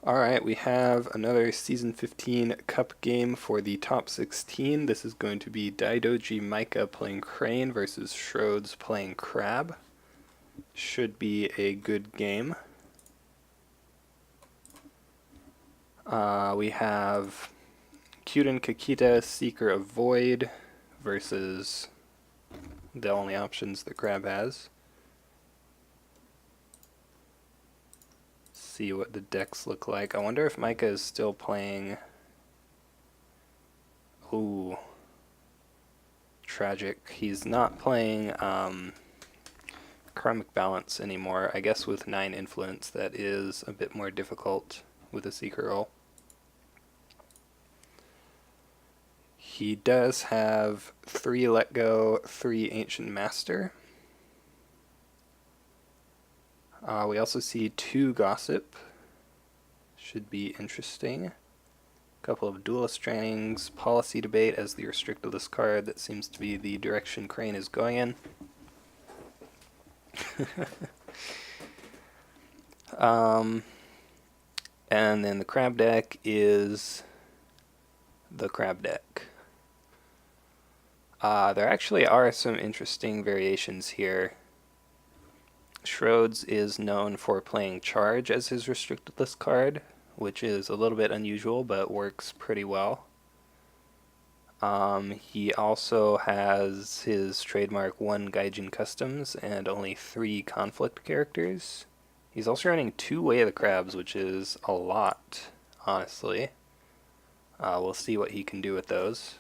Alright, we have another Season 15 Cup game for the top 16. This is going to be Daidoji Micah playing Crane versus Schrodes playing Crab. Should be a good game. We have Kyuden Kakita, Seeker of Void versus the only options that Crab has. See what the decks look like. I wonder if Micah is still playing. Ooh, tragic. He's not playing Karmic Balance anymore. I guess with 9 Influence that is a bit more difficult with a Seeker roll. He does have 3 Let Go, 3 Ancient Master. We also see 2 Gossip. Should be interesting. A couple of Duelist Trainings, Policy Debate as the restricted list card. That seems to be the direction Crane is going in. And then the Crab deck is the Crab deck. There actually are some interesting variations here. Schrodes is known for playing Charge as his restricted list card, which is a little bit unusual but works pretty well. He also has his trademark 1 Gaijin Customs and only 3 conflict characters. He's also running 2 Way of the Crabs, which is a lot, honestly. We'll see what he can do with those.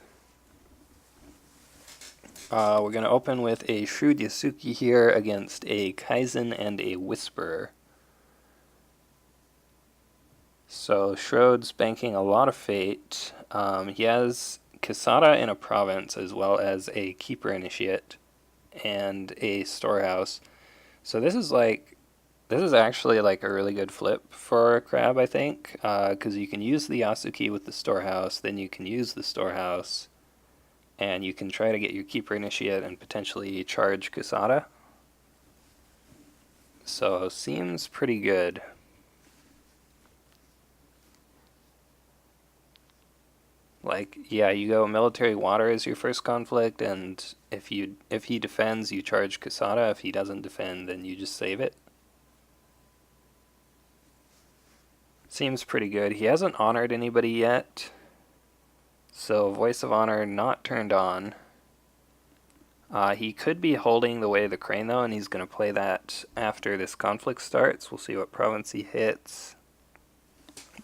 We're going to open with a Shrewd Yasuki here against a Kaizen and a Whisperer. So Schrodes banking a lot of fate. He has Kasada in a province as well as a Keeper Initiate and a Storehouse. So this is actually like a really good flip for Crab, I think, because you can use the Yasuki with the Storehouse, then you can use the Storehouse, and you can try to get your Keeper Initiate and potentially charge Kasada. So seems pretty good. Like, yeah, you go Military Water as your first conflict, and if he defends, you charge Kasada. If he doesn't defend, then you just save it. Seems pretty good. He hasn't honored anybody yet, so Voice of Honor not turned on. He could be holding the Way of the Crane, though, and he's going to play that after this conflict starts. We'll see what province he hits.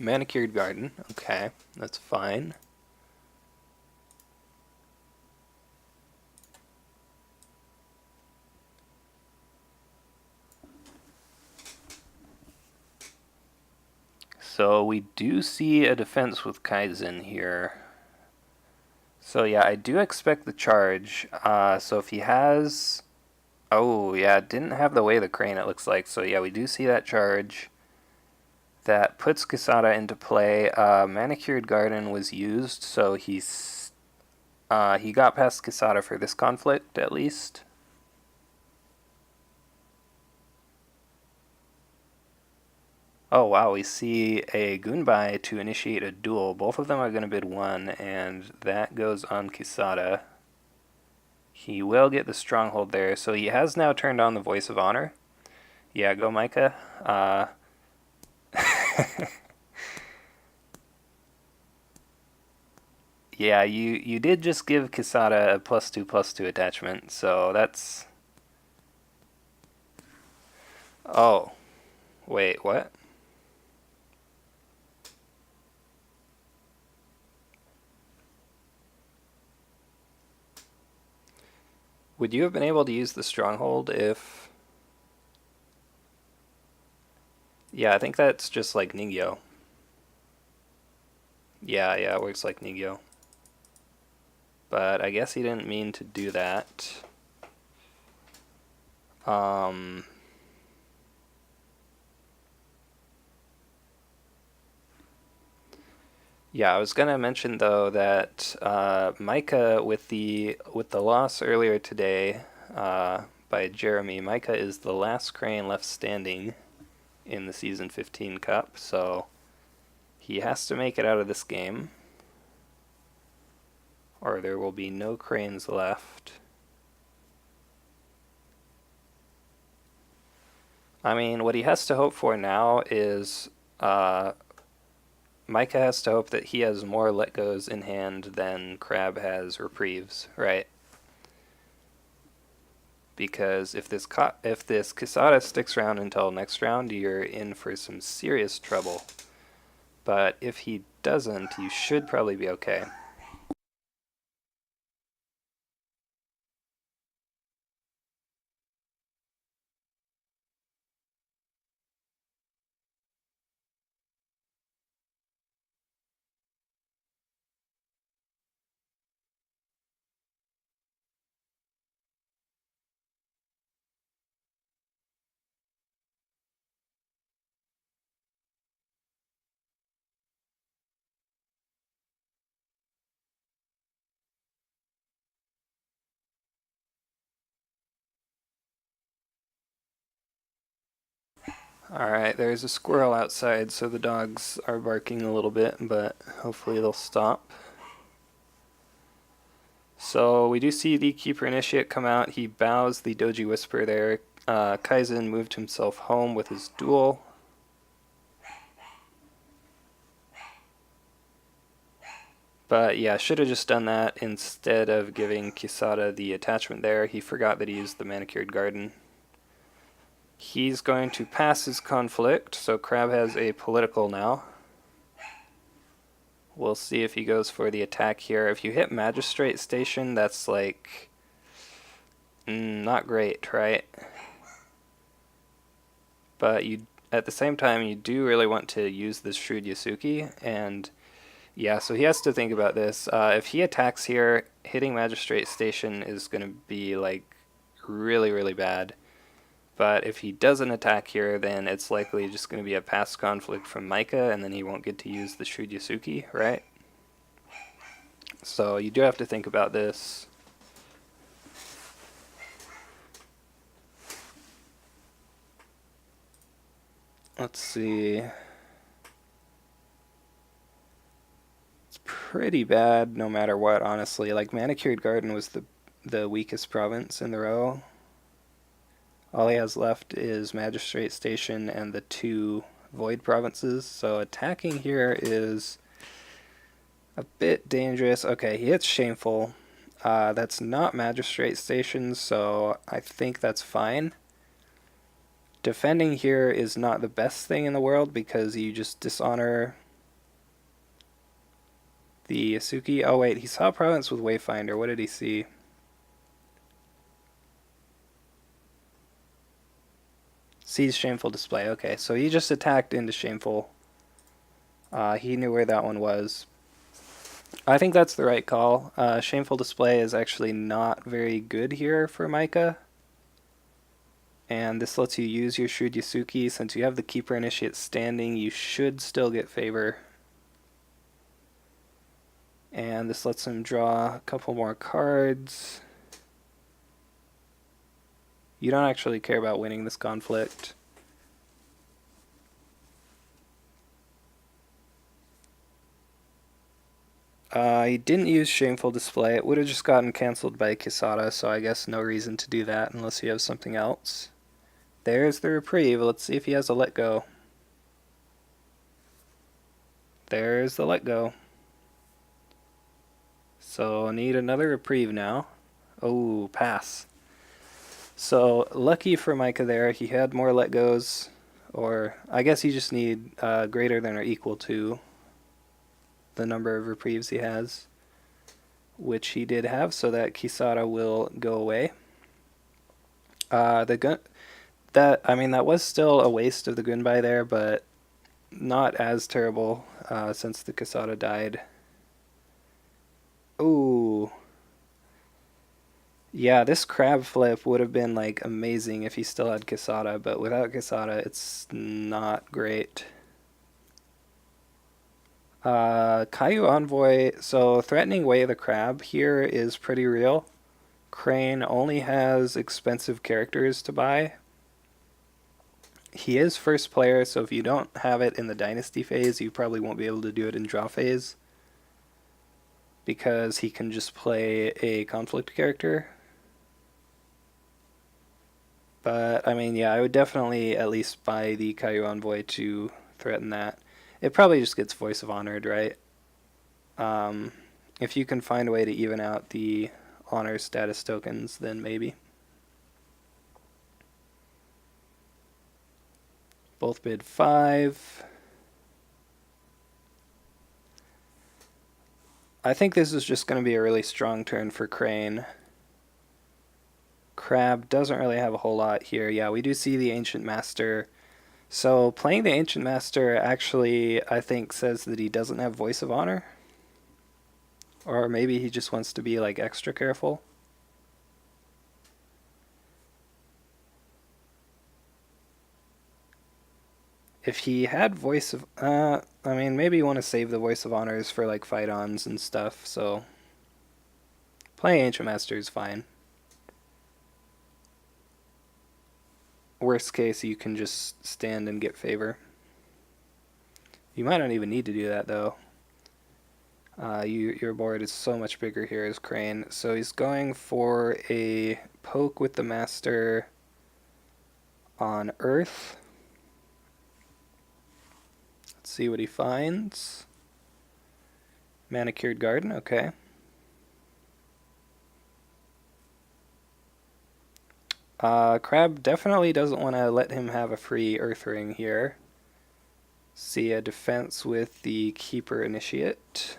Manicured Garden. Okay, that's fine. So we do see a defense with Kaizen here. So yeah, I do expect the charge. So if he has... Oh, yeah, didn't have the Way of the Crane, it looks like. So yeah, we do see that charge. That puts Kasada into play. Manicured Garden was used, so he got past Kasada for this conflict, at least. Oh wow, we see a Gunbai to initiate a duel. Both of them are going to bid 1, and that goes on Kisada. He will get the stronghold there, so he has now turned on the Voice of Honor. Yeah, go Micah. Yeah, you did just give Kisada a +2/+2 attachment, so that's... Oh, wait, what? Would you have been able to use the stronghold if... Yeah, I think that's just like Ningyo. Yeah, it works like Ningyo. But I guess he didn't mean to do that. Yeah, I was gonna mention though that Micah, with the loss earlier today by Jeremy, Micah is the last Crane left standing in the Season 15 Cup. So He has to make it out of this game, or there will be no cranes left. I mean, what he has to hope for now is Micah has to hope that he has more let goes in hand than Crab has reprieves, right? Because if this Quesada sticks around until next round, you're in for some serious trouble. But if he doesn't, you should probably be okay. Alright, there's a squirrel outside, so the dogs are barking a little bit, but hopefully they'll stop. So we do see the Keeper Initiate come out. He bows the Doji Whisper there. Kaizen moved himself home with his duel. But yeah, should have just done that instead of giving Quesada the attachment there. He forgot that he used the Manicured Garden. He's going to pass his conflict, so Crab has a political now. We'll see if he goes for the attack here. If you hit Magistrate Station, that's like not great, right? But you, at the same time, you do really want to use this Shrewd Yasuki, and yeah, so he has to think about this. If he attacks here, hitting Magistrate Station is going to be like really, really bad. But if he doesn't attack here, then it's likely just going to be a past conflict from Micah, and then he won't get to use the Shrewd Yasuki, right? So you do have to think about this. Let's see. It's pretty bad no matter what, honestly. Like, Manicured Garden was the weakest province in the row. All he has left is Magistrate Station and the 2 Void provinces, so attacking here is a bit dangerous. Okay, he hits Shameful. That's not Magistrate Station, so I think that's fine. Defending here is not the best thing in the world because you just dishonor the Yasuki. Oh wait, he saw province with Wayfinder. What did he see? Sees Shameful Display. Okay, so he just attacked into Shameful. He knew where that one was. I think that's the right call. Shameful Display is actually not very good here for Micah. And this lets you use your Shrewd Yasuki. Since you have the Keeper Initiate standing, you should still get favor. And this lets him draw a couple more cards. You don't actually care about winning this conflict. He didn't use Shameful Display. It would have just gotten cancelled by Quesada, so I guess no reason to do that unless you have something else. There's the reprieve. Let's see if he has a let go. There's the let go. So need another reprieve now. Oh, pass. So lucky for Micah there, he had more let goes, or I guess you just need greater than or equal to the number of reprieves he has, which he did have, so that Quesada will go away. That was still a waste of the Gunbai there, but not as terrible since the Quesada died. Ooh. Yeah, this crab flip would have been like amazing if he still had Quesada, but without Quesada, it's not great. Caillou Envoy, so threatening Way of the Crab here is pretty real. Crane only has expensive characters to buy. he is first player, so if you don't have it in the dynasty phase, you probably won't be able to do it in draw phase, because he can just play a conflict character. But, I mean, yeah, I would definitely at least buy the Caillou Envoy to threaten that. It probably just gets Voice of Honored, right? If you can find a way to even out the honor status tokens, then maybe. Both bid 5. I think this is just going to be a really strong turn for Crane. Crab doesn't really have a whole lot here. Yeah, we do see the Ancient Master. So playing the Ancient Master actually, I think, says that he doesn't have Voice of Honor. Or maybe he just wants to be like extra careful. If he had Voice of... I mean, maybe you want to save the Voice of Honors for like fight-ons and stuff, so... Playing Ancient Master is fine. Worst case, you can just stand and get favor. You might not even need to do that, though. Your board is so much bigger here as Crane. So he's going for a poke with the Master on Earth. Let's see what he finds. Manicured Garden, okay. Crab definitely doesn't want to let him have a free Earth Ring here. See a defense with the Keeper Initiate.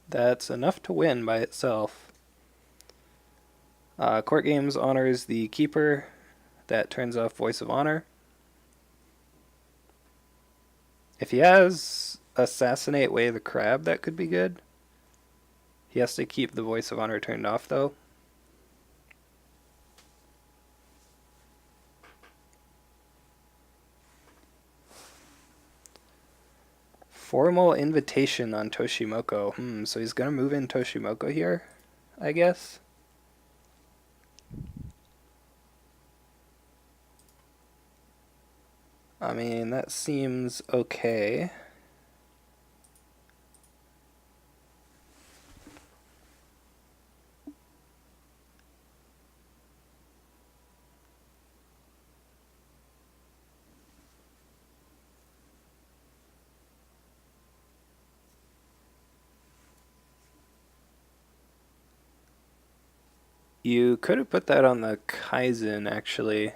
That's enough to win by itself. Court Games honors the Keeper. That turns off Voice of Honor. If he has Assassinate Way the Crab, that could be good. He has to keep the Voice of Honor turned off, though. Formal Invitation on Toshimoko. So he's going to move in Toshimoko here, I guess. I mean, that seems okay. You could have put that on the Kaizen, actually.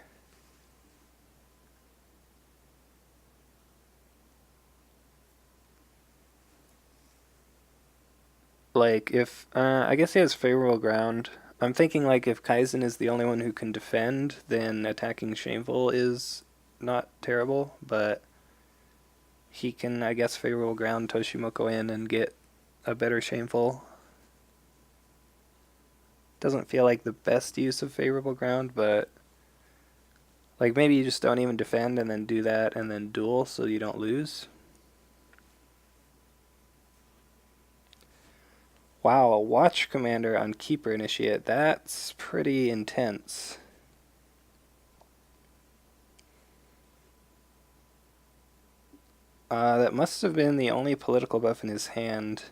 Like, if... I guess he has favorable ground. I'm thinking, like, if Kaizen is the only one who can defend, then attacking Shameful is not terrible, but he can, I guess, favorable ground Toshimoko in and get a better Shameful. Doesn't feel like the best use of favorable ground, but like maybe you just don't even defend and then do that and then duel so you don't lose. Wow, a Watch Commander on Keeper Initiate. That's pretty intense. That must have been the only political buff in his hand.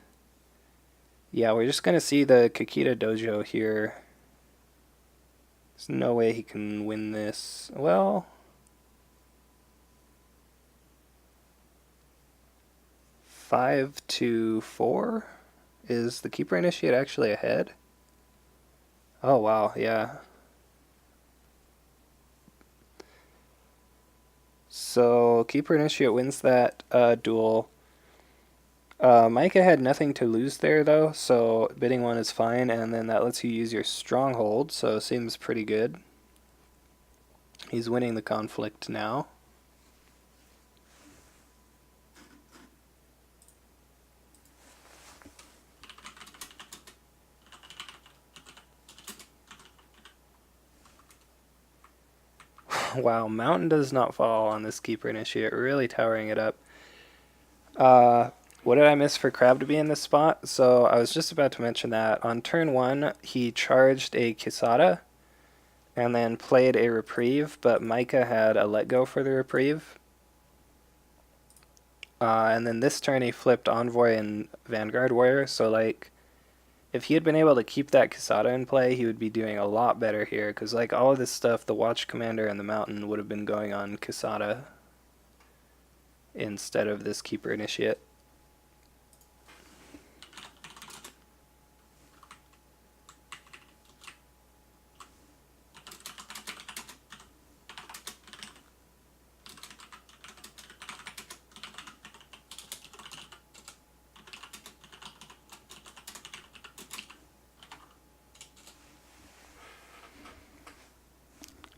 Yeah, we're just going to see the Kakita Dojo here. There's no way he can win this. Well... 5-4? Is the Keeper Initiate actually ahead? Oh, wow, yeah. So, Keeper Initiate wins that duel. Micah had nothing to lose there, though, so bidding 1 is fine, and then that lets you use your Stronghold, so seems pretty good. He's winning the conflict now. Wow, Mountain does not fall on this Keeper Initiate, really towering it up. What did I miss for Crab to be in this spot? So I was just about to mention that. On turn 1, he charged a Kisada and then played a reprieve, but Micah had a let go for the reprieve. And then this turn he flipped Envoy and Vanguard Warrior, so like, if he had been able to keep that Kisada in play, he would be doing a lot better here, because like all of this stuff, the Watch Commander and the Mountain would have been going on Kisada instead of this Keeper Initiate.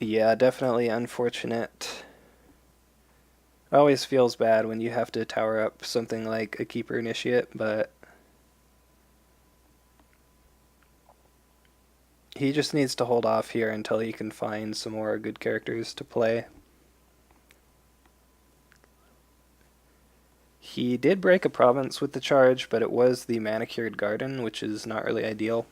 Yeah, definitely unfortunate. It always feels bad when you have to tower up something like a Keeper Initiate, but he just needs to hold off here until he can find some more good characters to play. He did break a province with the charge, but it was the Manicured Garden, which is not really ideal.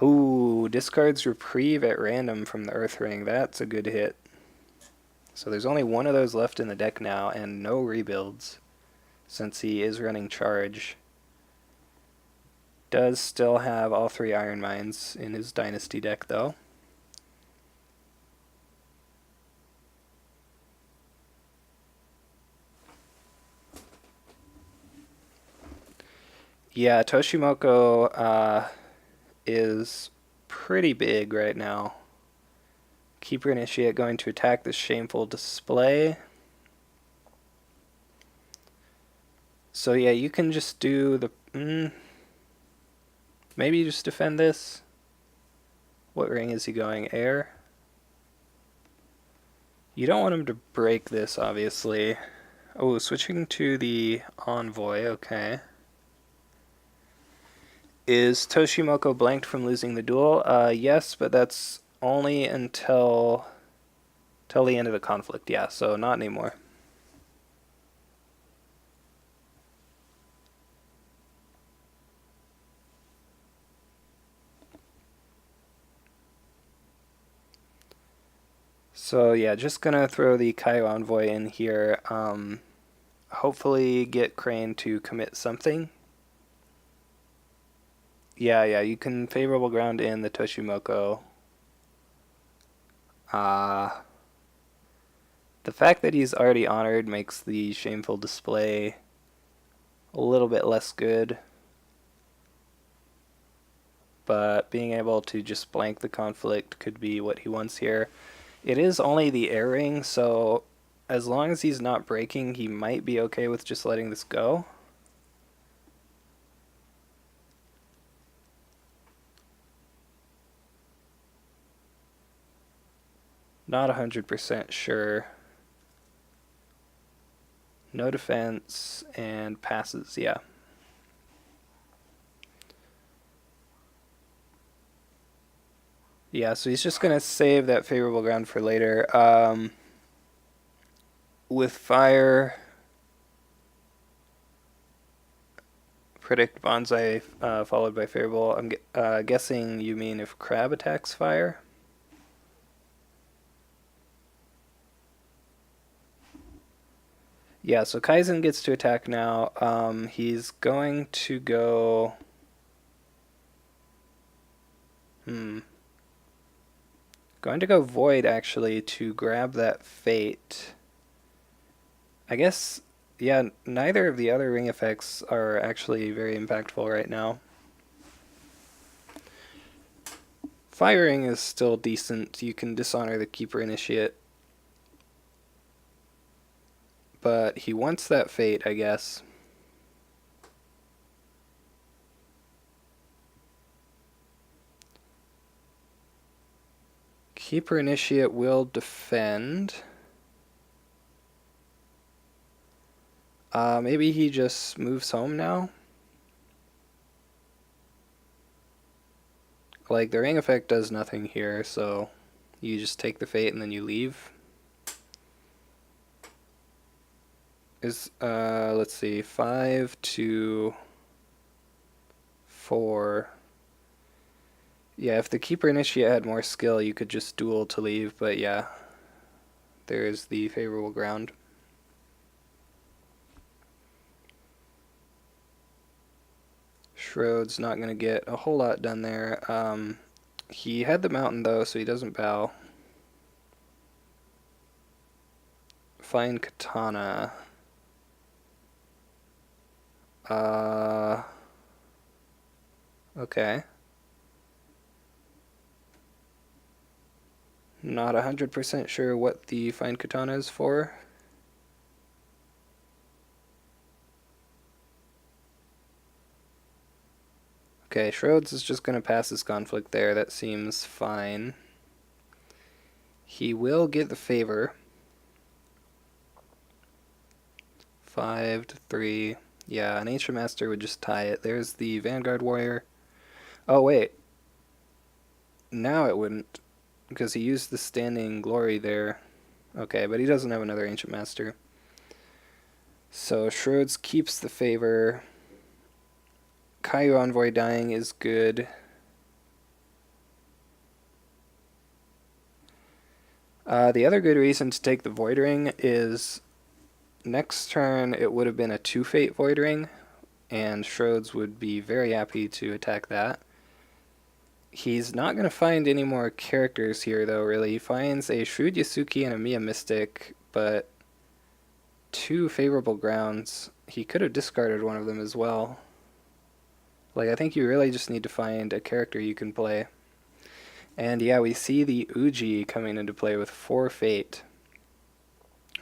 Ooh, discards Reprieve at random from the Earth Ring. That's a good hit. So there's only one of those left in the deck now, and no rebuilds, since he is running charge. Does still have all 3 Iron Mines in his Dynasty deck, though. Yeah, Toshimoko is pretty big right now. Keeper Initiate going to attack the Shameful Display. So yeah, you can just do the... maybe you just defend this. What ring is he going? Air? You don't want him to break this, obviously. Oh, switching to the Envoy, okay. Is Toshimoko blanked from losing the duel? Yes, but that's only until the end of the conflict, yeah, so not anymore. So yeah, just gonna throw the Kaio Envoy in here. Hopefully get Crane to commit something. Yeah, you can favorable ground in the Toshimoko. The fact that he's already honored makes the Shameful Display a little bit less good. But being able to just blank the conflict could be what he wants here. It is only the air ring, so as long as he's not breaking, he might be okay with just letting this go. Not 100% sure. No defense and passes, yeah. Yeah, so he's just going to save that favorable ground for later. With fire, predict bonsai followed by favorable. I'm guessing you mean if crab attacks fire? Yeah, so Kaizen gets to attack now. He's going to go... Going to go Void, actually, to grab that Fate. I guess, yeah, neither of the other ring effects are actually very impactful right now. Firing is still decent. You can dishonor the Keeper Initiate. But he wants that Fate, I guess. Keeper Initiate will defend. Maybe he just moves home now? Like, the ring effect does nothing here, so you just take the Fate and then you leave. is, let's see, 5 to 4. Yeah, if the Keeper Initiate had more skill, you could just duel to leave, but yeah, there's the favorable ground. Schrodes not going to get a whole lot done there. He had the mountain though, so he doesn't bow. Fine Katana. Okay. Not 100% sure what the Fine Katana is for. Okay, Schrodes is just going to pass his conflict there. That seems fine. He will get the favor. 5 to 3. Yeah, an Ancient Master would just tie it. There's the Vanguard Warrior. Oh, wait. Now it wouldn't, because he used the Standing Glory there. Okay, but he doesn't have another Ancient Master. So Schrodes keeps the favor. Caillou Envoy dying is good. The other good reason to take the Void Ring is next turn it would have been a 2-Fate Void Ring, and Schrodes would be very happy to attack that. He's not going to find any more characters here, though, really. He finds a Shrewd Yasuki and a Mia Mystic, but 2 favorable grounds. He could have discarded one of them as well. Like, I think you really just need to find a character you can play. And yeah, we see the Uji coming into play with 4 Fate.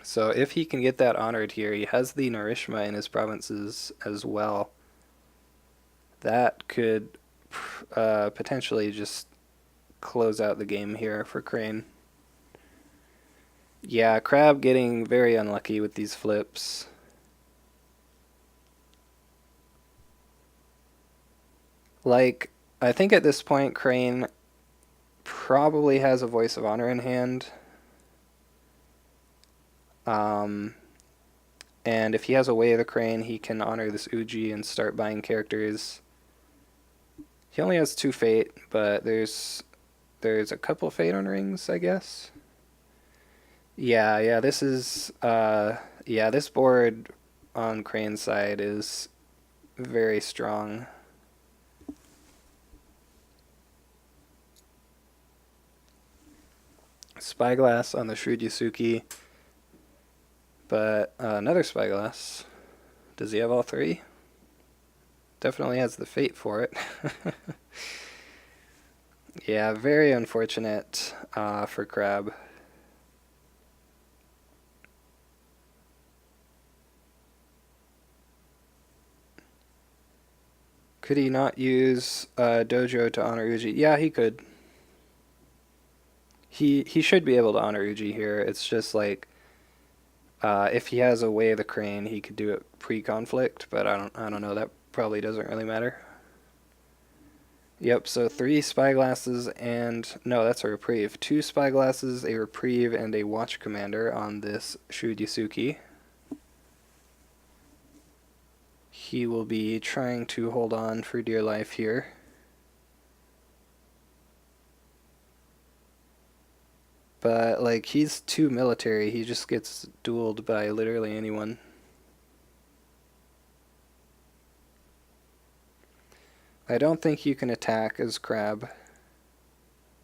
So if he can get that honored here, he has the Narishma in his provinces as well. That could potentially just close out the game here for Crane. Yeah, Crab getting very unlucky with these flips. Like, I think at this point Crane probably has a Voice of Honor in hand. And if he has a Way of the Crane, he can honor this Uji and start buying characters. He only has 2 Fate, but there's a couple Fate on rings, I guess. Yeah, this is this board on Crane's side is very strong. Spyglass on the Shrewd Yasuki, but another Spyglass. Does he have all 3? Definitely has the Fate for it. Yeah, very unfortunate for Crab. Could he not use Dojo to honor Uji? Yeah, he could. He should be able to honor Uji here. It's just like if he has a Way of the Crane, he could do it pre-conflict, but I don't know. That probably doesn't really matter. Yep, so 3 Spyglasses and... No, that's a reprieve. 2 Spyglasses, a reprieve, and a Watch Commander on this Shrewd Yasuki. He will be trying to hold on for dear life here. But, like, he's too military. He just gets dueled by literally anyone. I don't think you can attack as Crab.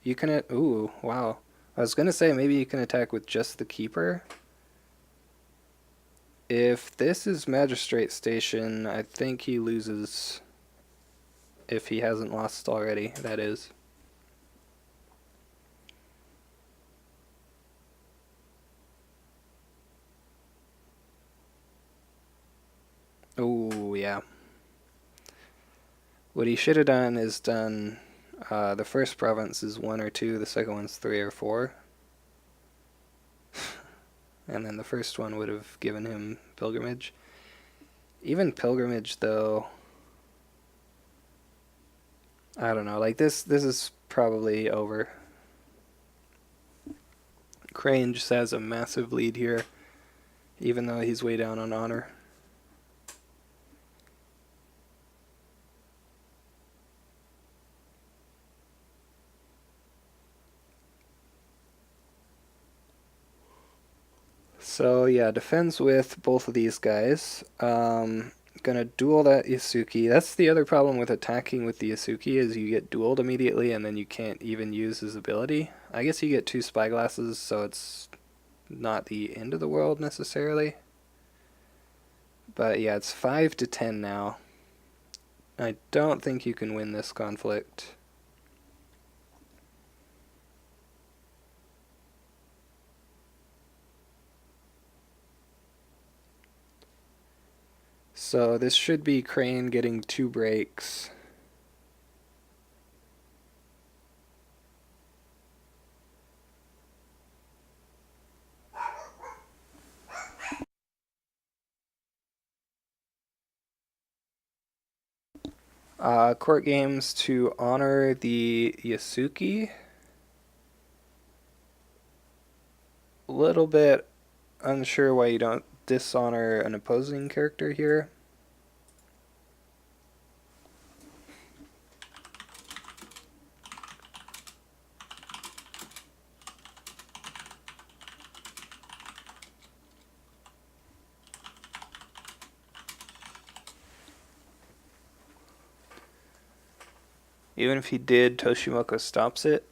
You can... Ooh, wow. I was going to say maybe you can attack with just the Keeper. If this is Magistrate Station, I think he loses. If he hasn't lost already, that is. Oh, yeah. What he should have done is done, the first province is 1 or 2, the second one's 3 or 4. And then the first one would have given him Pilgrimage. Even Pilgrimage, though, I don't know, like this is probably over. Crane just has a massive lead here. even though he's way down on honor. So yeah, defends with both of these guys. Gonna duel that Yasuki. That's the other problem with attacking with the Yasuki is you get dueled immediately and then you can't even use his ability. I guess you get 2 spyglasses, so it's not the end of the world necessarily. But yeah, it's 5-10 now. I don't think you can win this conflict. So this should be Crane getting 2 breaks. Court games to honor the Yasuki. A little bit unsure why you don't dishonor an opposing character here. Even if he did, Toshimoka stops it.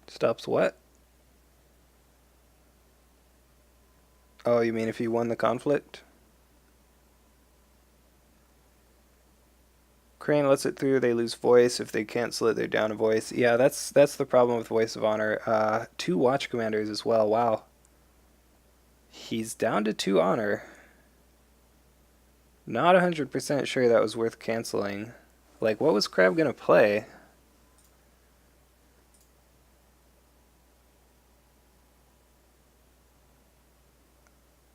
Stops what? Oh, you mean if he won the conflict? Crane lets it through, they lose voice. If they cancel it, they're down a voice. Yeah, that's the problem with Voice of Honor. 2 watch commanders as well. Wow. He's down to 2 honor. Not 100% sure that was worth canceling. Like, what was Crab gonna play?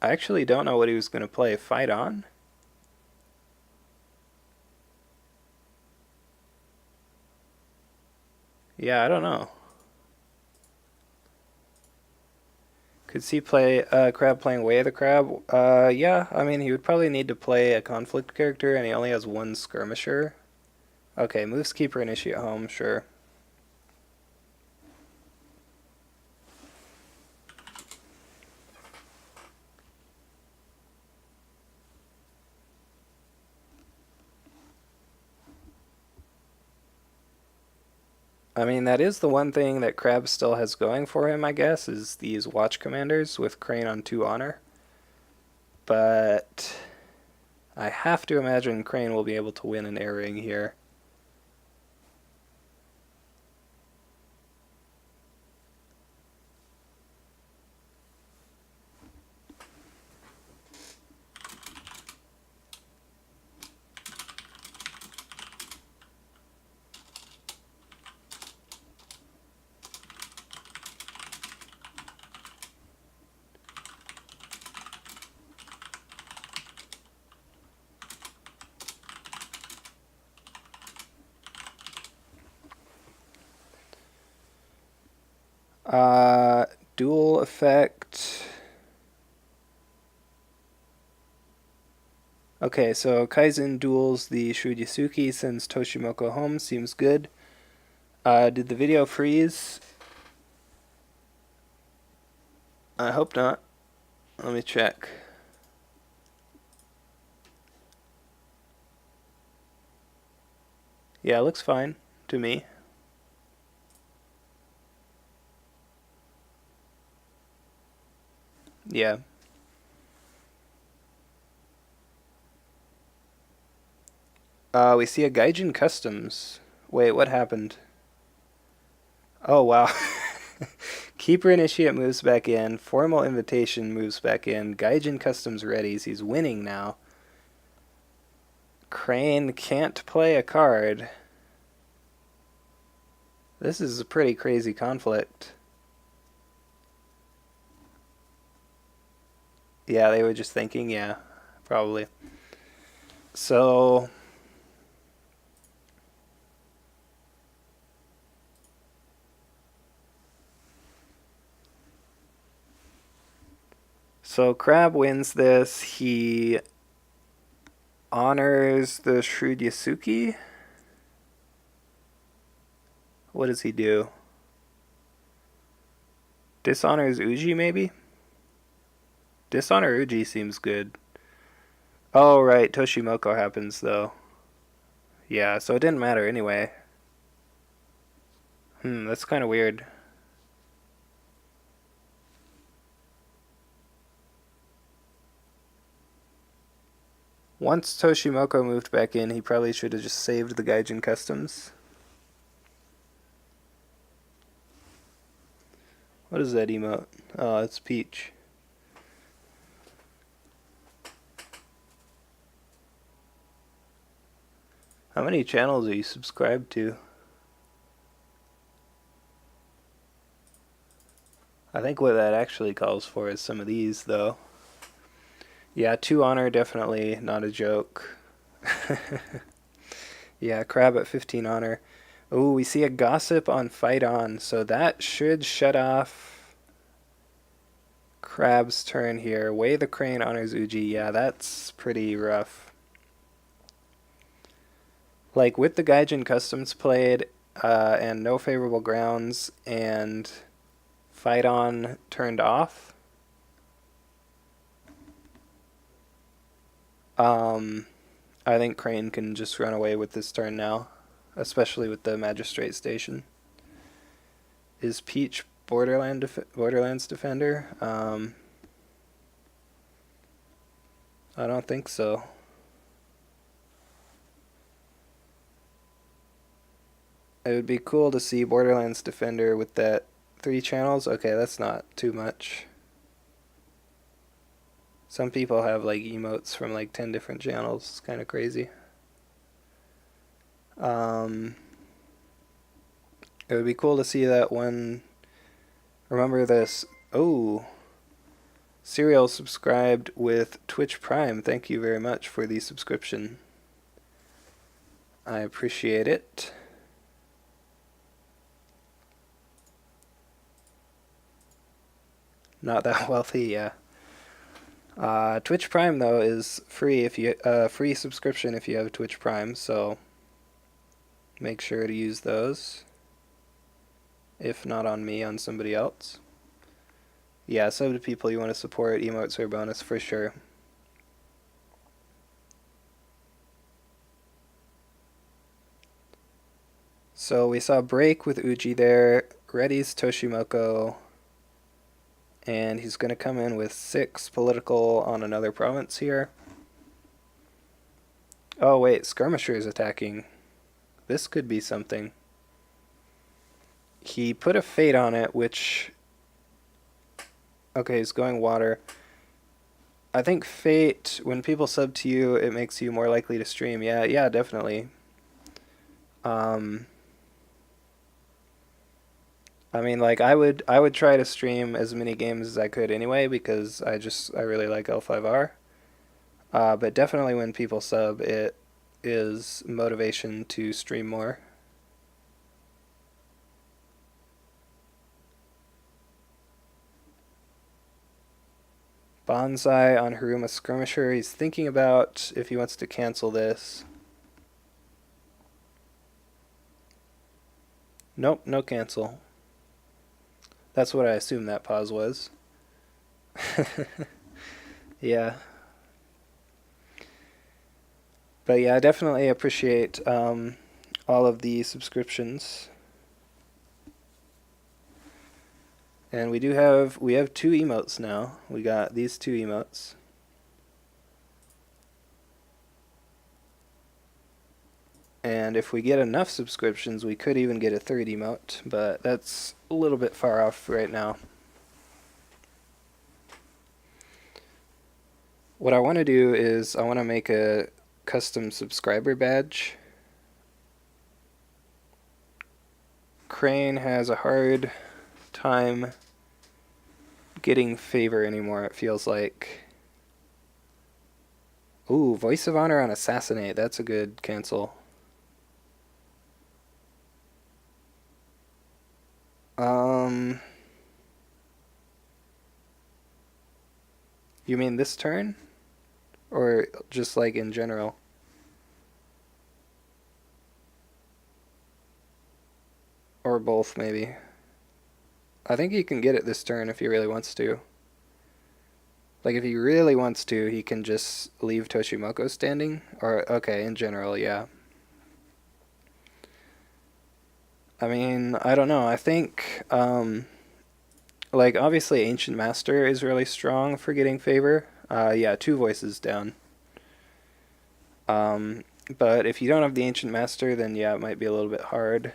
I actually don't know what he was gonna play. Fight on? Yeah, I don't know. Could he play Crab playing Way of the Crab? Yeah, I mean, he would probably need to play a conflict character, and he only has 1 skirmisher. Okay, moves Keeper Initiate home, sure. I mean, that is the one thing that Crab still has going for him, I guess, is these watch commanders with Crane on 2 honor. But I have to imagine Crane will be able to win an air ring here. Dual effect. Okay, so Kaizen duels the Shuryusuki, sends Toshimoka home, seems good. Did the video freeze? I hope not. Let me check. Yeah, it looks fine to me. Yeah. We see a Gaijin Customs. Wait, what happened? Oh, wow. Keeper Initiate moves back in. Formal Invitation moves back in. Gaijin Customs readies. He's winning now. Crane can't play a card. This is a pretty crazy conflict. Yeah, they were just thinking, yeah, probably. So So Crab wins this. He honors the Shrewd Yasuki. What does he do? Dishonors Uji, maybe? Dishonor Uji seems good. Oh, right. Toshimoko happens, though. Yeah, so it didn't matter anyway. That's kind of weird. Once Toshimoko moved back in, he probably should have just saved the Gaijin Customs. What is that emote? Oh, it's Peach. How many channels are you subscribed to? I think what that actually calls for is some of these, though. Yeah, 2 honor, definitely not a joke. Yeah, Crab at 15 honor. Oh, we see a gossip on Fight On, so that should shut off Crab's turn here. Way the Crane honors Uji. Yeah, that's pretty rough. Like, with the Gaijin Customs played, and no favorable grounds, and Fight On turned off, I think Crane can just run away with this turn now, especially with the Magistrate Station. Is Peach Borderlands Defender? I don't think so. It would be cool to see Borderlands Defender with that 3 channels. Okay, that's not too much. Some people have like emotes from like 10 different channels. It's kind of crazy. It would be cool to see that one. Remember this. Oh, Serial subscribed with Twitch Prime. Thank you very much for the subscription. I appreciate it. Not that wealthy, yeah. Twitch Prime though is free if you free subscription if you have Twitch Prime, so make sure to use those. If not on me, on somebody else. Yeah, sub to people you want to support. Emotes are a bonus for sure. So we saw Break with Uji there. Ready's Toshimoko. And he's going to come in with 6 political on another province here. Oh wait, Skirmisher is attacking. This could be something. He put a Fate on it, which... Okay, he's going water. I think Fate, when people sub to you, it makes you more likely to stream. Yeah, definitely. I mean, like, I would try to stream as many games as I could anyway, because I really like L5R. But definitely when people sub, it is motivation to stream more. Bonsai on Haruma Skirmisher. He's thinking about if he wants to cancel this. Nope, no cancel. That's what I assumed that pause was. Yeah. But yeah, I definitely appreciate all of the subscriptions. And we have 2 emotes now. We got these 2 emotes. And if we get enough subscriptions, we could even get a 3rd emote, but that's a little bit far off right now. What I want to do is I want to make a custom subscriber badge. Crane has a hard time getting favor anymore, it feels like. Ooh, Voice of Honor on Assassinate. That's a good cancel. You mean this turn? Or just like in general? Or both, maybe. I think he can get it this turn if he really wants to. Like, if he really wants to, he can just leave Toshimoko standing. Or, okay, in general, yeah. I mean, I don't know. I think, like, obviously Ancient Master is really strong for getting favor. Yeah, 2 voices down. Um, but if you don't have the Ancient Master, then yeah, it might be a little bit hard.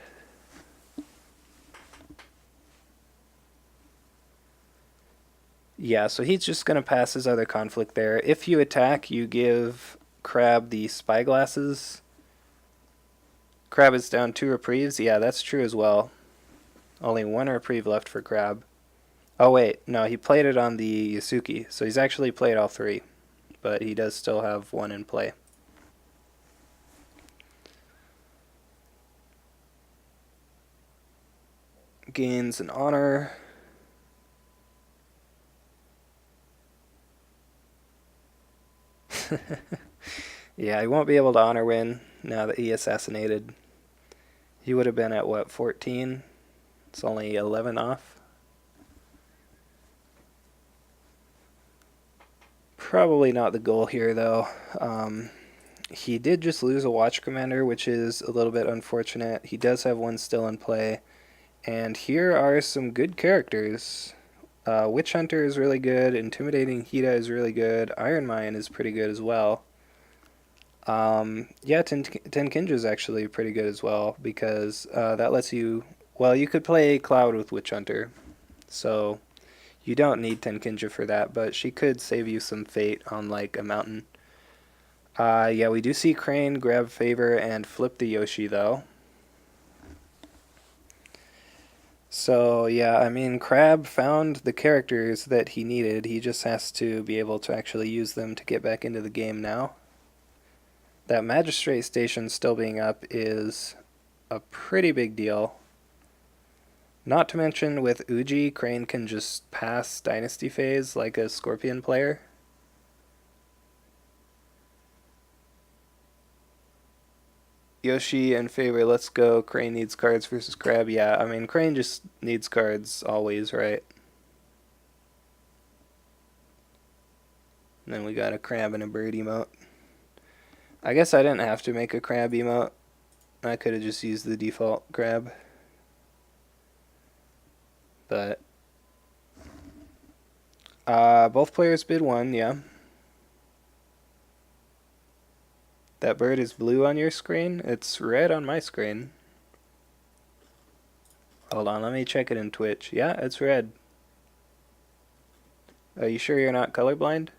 Yeah, so he's just going to pass his other conflict there. If you attack, you give Crab the spyglasses. Crab is down 2 reprieves. Yeah, that's true as well. Only 1 reprieve left for Crab. Oh, wait. No, he played it on the Yasuki, so he's actually played all 3. But he does still have 1 in play. Gains an honor. Yeah, he won't be able to honor win now that he assassinated. He would have been at, what, 14? It's only 11 off. Probably not the goal here, though. He did just lose a watch commander, which is a little bit unfortunate. He does have 1 still in play. And here are some good characters. Witch Hunter is really good. Intimidating Hida is really good. Iron Mine is pretty good as well. Yeah, Tenkinja is actually pretty good as well because that lets you... Well, you could play Cloud with Witch Hunter, so you don't need Tenkinja for that, but she could save you some fate on, like, a mountain. Yeah, we do see Crane grab favor and flip the Yoshi, though. So, yeah, I mean, Crab found the characters that he needed. He just has to be able to actually use them to get back into the game now. That Magistrate Station still being up is a pretty big deal. Not to mention, with Uji, Crane can just pass Dynasty phase like a Scorpion player. Yoshi in favor, let's go. Crane needs cards versus Crab. Yeah, I mean, Crane just needs cards always, right? And then we got a crab and a bird emote. I guess I didn't have to make a crab emote. I could have just used the default crab. But both players bid 1, yeah. That bird is blue on your screen? It's red on my screen. Hold on, let me check it in Twitch. Yeah, it's red. Are you sure you're not colorblind?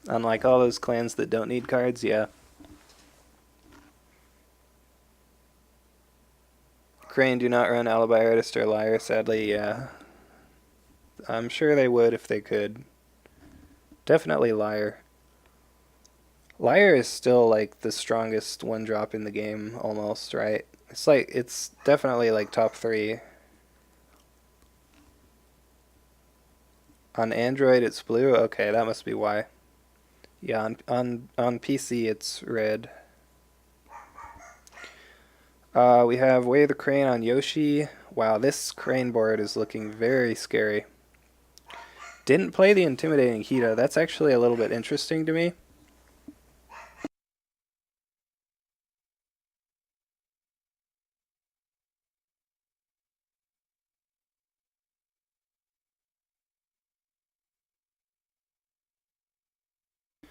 Unlike all those clans that don't need cards, yeah. Crane do not run Alibi Artist or Liar, sadly, yeah. I'm sure they would if they could. Definitely Liar. Liar is still, like, the strongest 1-drop in the game, almost, right? It's definitely, like, top 3. On Android, it's blue? Okay, that must be why. Yeah, on PC, it's red. We have Way of the Crane on Yoshi. Wow, this crane board is looking very scary. Didn't play the Intimidating Hida. That's actually a little bit interesting to me.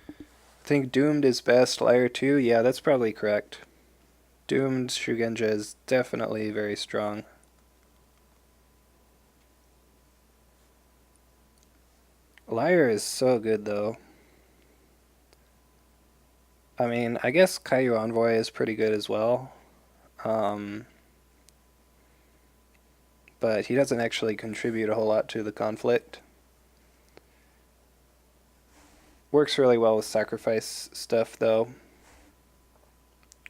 I think Doomed is best. Liar 2, yeah, that's probably correct. Doomed Shugenja is definitely very strong. Liar is so good, though. I mean, I guess Caillou Envoy is pretty good as well. But he doesn't actually contribute a whole lot to the conflict. Works really well with sacrifice stuff, though.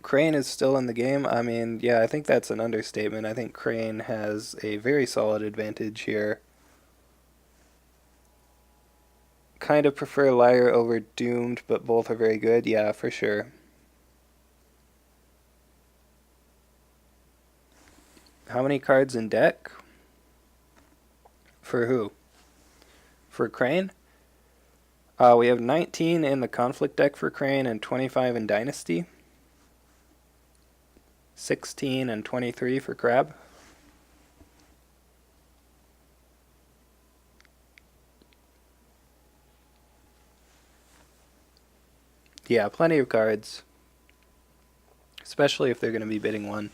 Crane is still in the game. I mean, yeah, I think that's an understatement. I think Crane has a very solid advantage here. Kind of prefer Liar over Doomed, but both are very good. Yeah, for sure. How many cards in deck? For who? For Crane? We have 19 in the Conflict deck for Crane and 25 in Dynasty. 16 and 23 for Crab. Yeah, plenty of cards. Especially if they're going to be bidding one.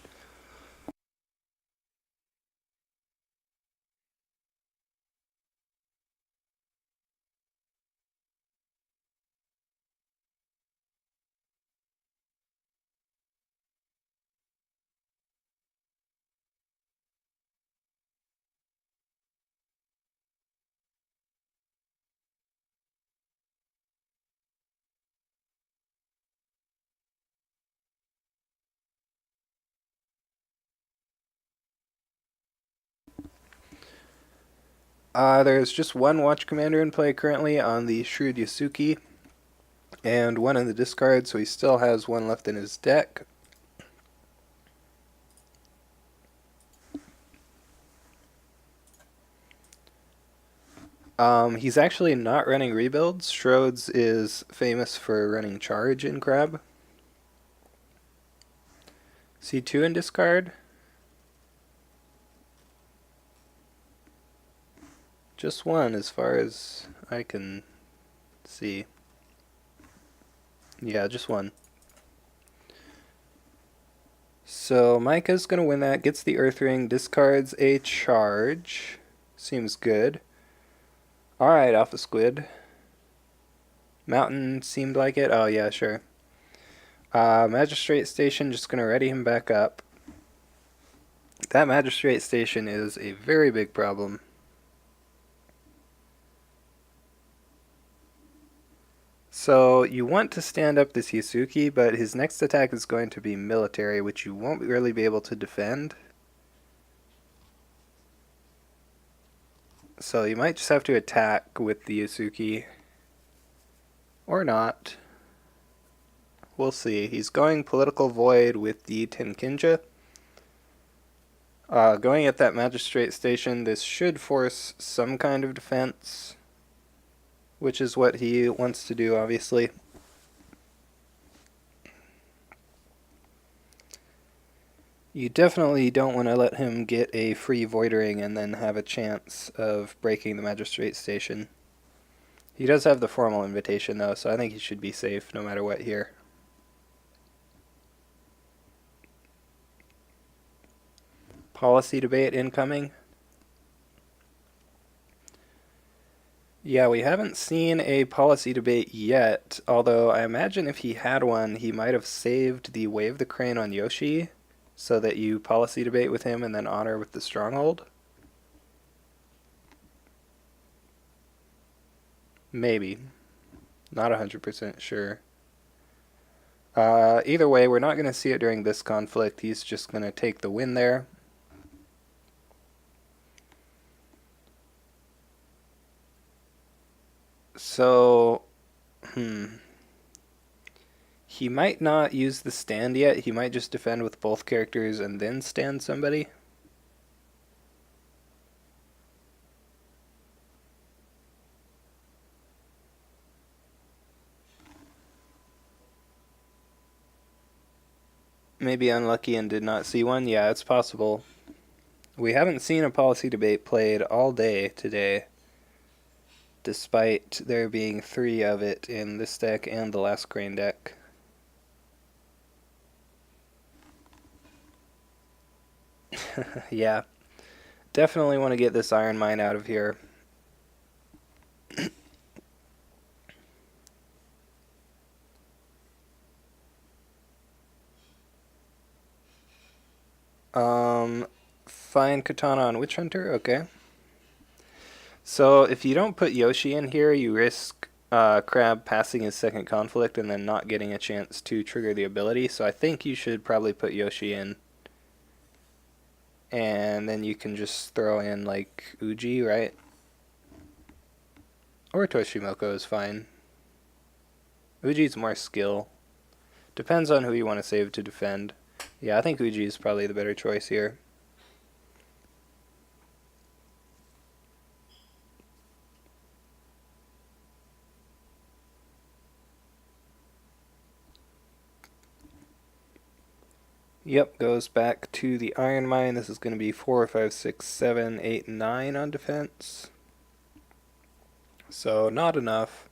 There's just one Watch Commander in play currently on the Shrewd Yasuki, and one in the discard, so he still has one left in his deck. He's actually not running rebuilds. Schrodes is famous for running charge in Crab. C2 in discard. Just one as far as I can see. Yeah, just one. So Micah's going to win that, gets the Earth Ring, discards a charge. Seems good. Alright, Alpha Squid. Mountain seemed like it. Oh, yeah, sure. Magistrate Station, just going to ready him back up. That Magistrate Station is a very big problem. So you want to stand up this Yasuki, but his next attack is going to be military, which you won't really be able to defend. So you might just have to attack with the Yasuki. Or not. We'll see. He's going Political Void with the Tenkinja. Going at that Magistrate Station, this should force some kind of defense, which is what he wants to do, obviously. You definitely don't want to let him get a free Voidering and then have a chance of breaking the Magistrate Station. He does have the formal invitation, though, so I think he should be safe no matter what here. Policy debate incoming. Yeah, we haven't seen a policy debate yet, although I imagine if he had one, he might have saved the Wave the Crane on Yoshi, so that you policy debate with him and then honor with the Stronghold. Maybe. Not 100% sure. Either way, we're not going to see it during this conflict. He's just going to take the win there. So, he might not use the stand yet. He might just defend with both characters and then stand somebody. Maybe unlucky and did not see one. Yeah, it's possible. We haven't seen a policy debate played all day today, despite there being 3 of it in this deck and the last Crane deck. Yeah, definitely want to get this Iron Mine out of here. Find Katana on Witch Hunter, okay. So if you don't put Yoshi in here, you risk Crab passing his second conflict and then not getting a chance to trigger the ability. So I think you should probably put Yoshi in. And then you can just throw in like Uji, right? Or Toshimoko is fine. Uji's more skill. Depends on who you want to save to defend. Yeah, I think Uji is probably the better choice here. Yep, goes back to the Iron Mine. This is going to be 4, 5, 6, 7, 8, 9 on defense. So not enough.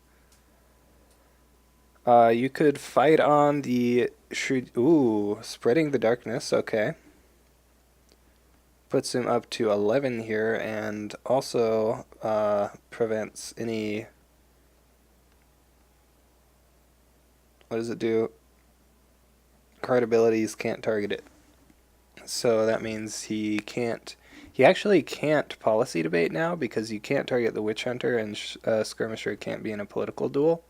You could fight on the... Ooh, spreading the darkness, okay. Puts him up to 11 here and also prevents any... What does it do? Card abilities can't target it. So that means he can't... He actually can't policy debate now because you can't target the Witch Hunter and Skirmisher can't be in a political duel.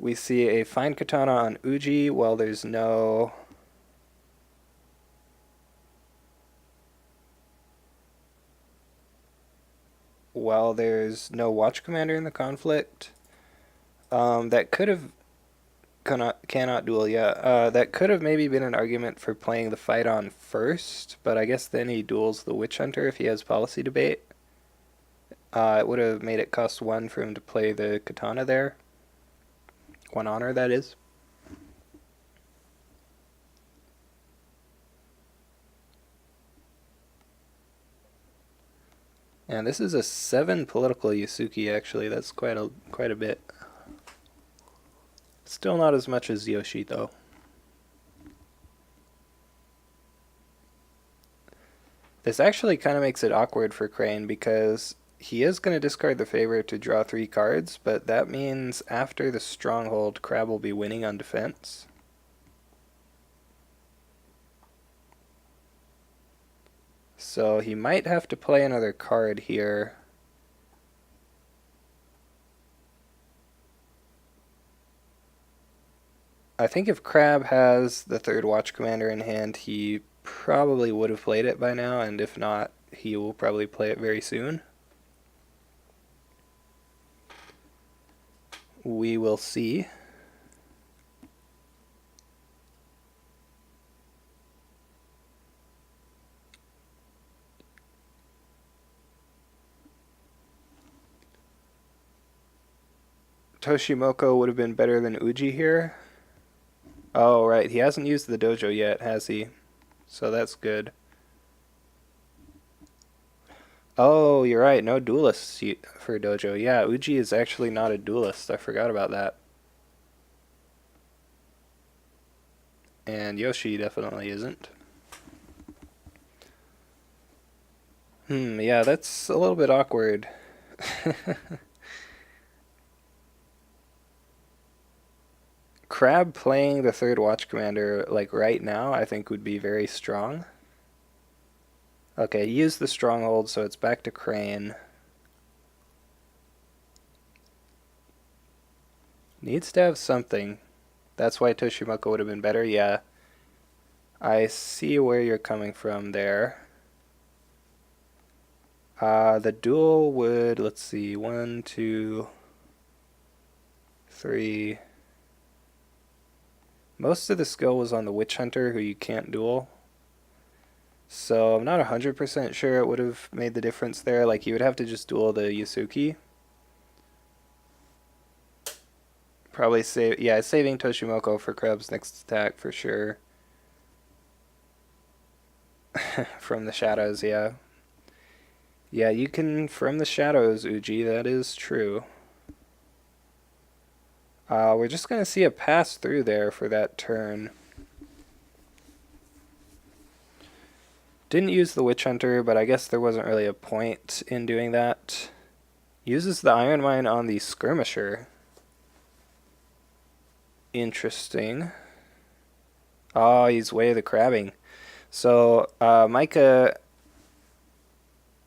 We see a fine katana on Uji while there's no... While there's no Watch Commander in the conflict. That could have... Cannot duel, yeah. That could have maybe been an argument for playing the fight on first, but I guess then he duels the Witch Hunter if he has policy debate. It would have made it cost 1 for him to play the katana there. 1 honor, that is. And this is a 7 political Yusuke, actually. That's quite a bit. Still not as much as Yoshi, though. This actually kind of makes it awkward for Crane because he is going to discard the favor to draw 3 cards, but that means after the Stronghold, Crab will be winning on defense. So he might have to play another card here. I think if Crab has the 3rd Watch Commander in hand, he probably would have played it by now, and if not, he will probably play it very soon. We will see. Toshimoko would have been better than Uji here. Oh, right. He hasn't used the dojo yet, has he? So that's good. Oh, you're right. No duelists for dojo. Yeah, Uji is actually not a duelist. I forgot about that. And Yoshi definitely isn't. Yeah, that's a little bit awkward. Crab playing the 3rd Watch Commander, like right now, I think would be very strong. Okay, use the Stronghold, so it's back to Crane. Needs to have something. That's why Toshimoko would have been better, yeah. I see where you're coming from there. The duel would, let's see, 1, 2, 3... Most of the skill was on the Witch Hunter, who you can't duel. So I'm not 100% sure it would have made the difference there. Like, you would have to just duel the Yusuke. Probably save... Yeah, saving Toshimoko for Crab's next attack for sure. From the shadows, yeah. Yeah, you can from the shadows, Uji. That is true. We're just going to see a pass through there for that turn. Didn't use the Witch Hunter, but I guess there wasn't really a point in doing that. Uses the Iron Mine on the Skirmisher. Interesting. Oh, he's Way of the Crabbing. So, Micah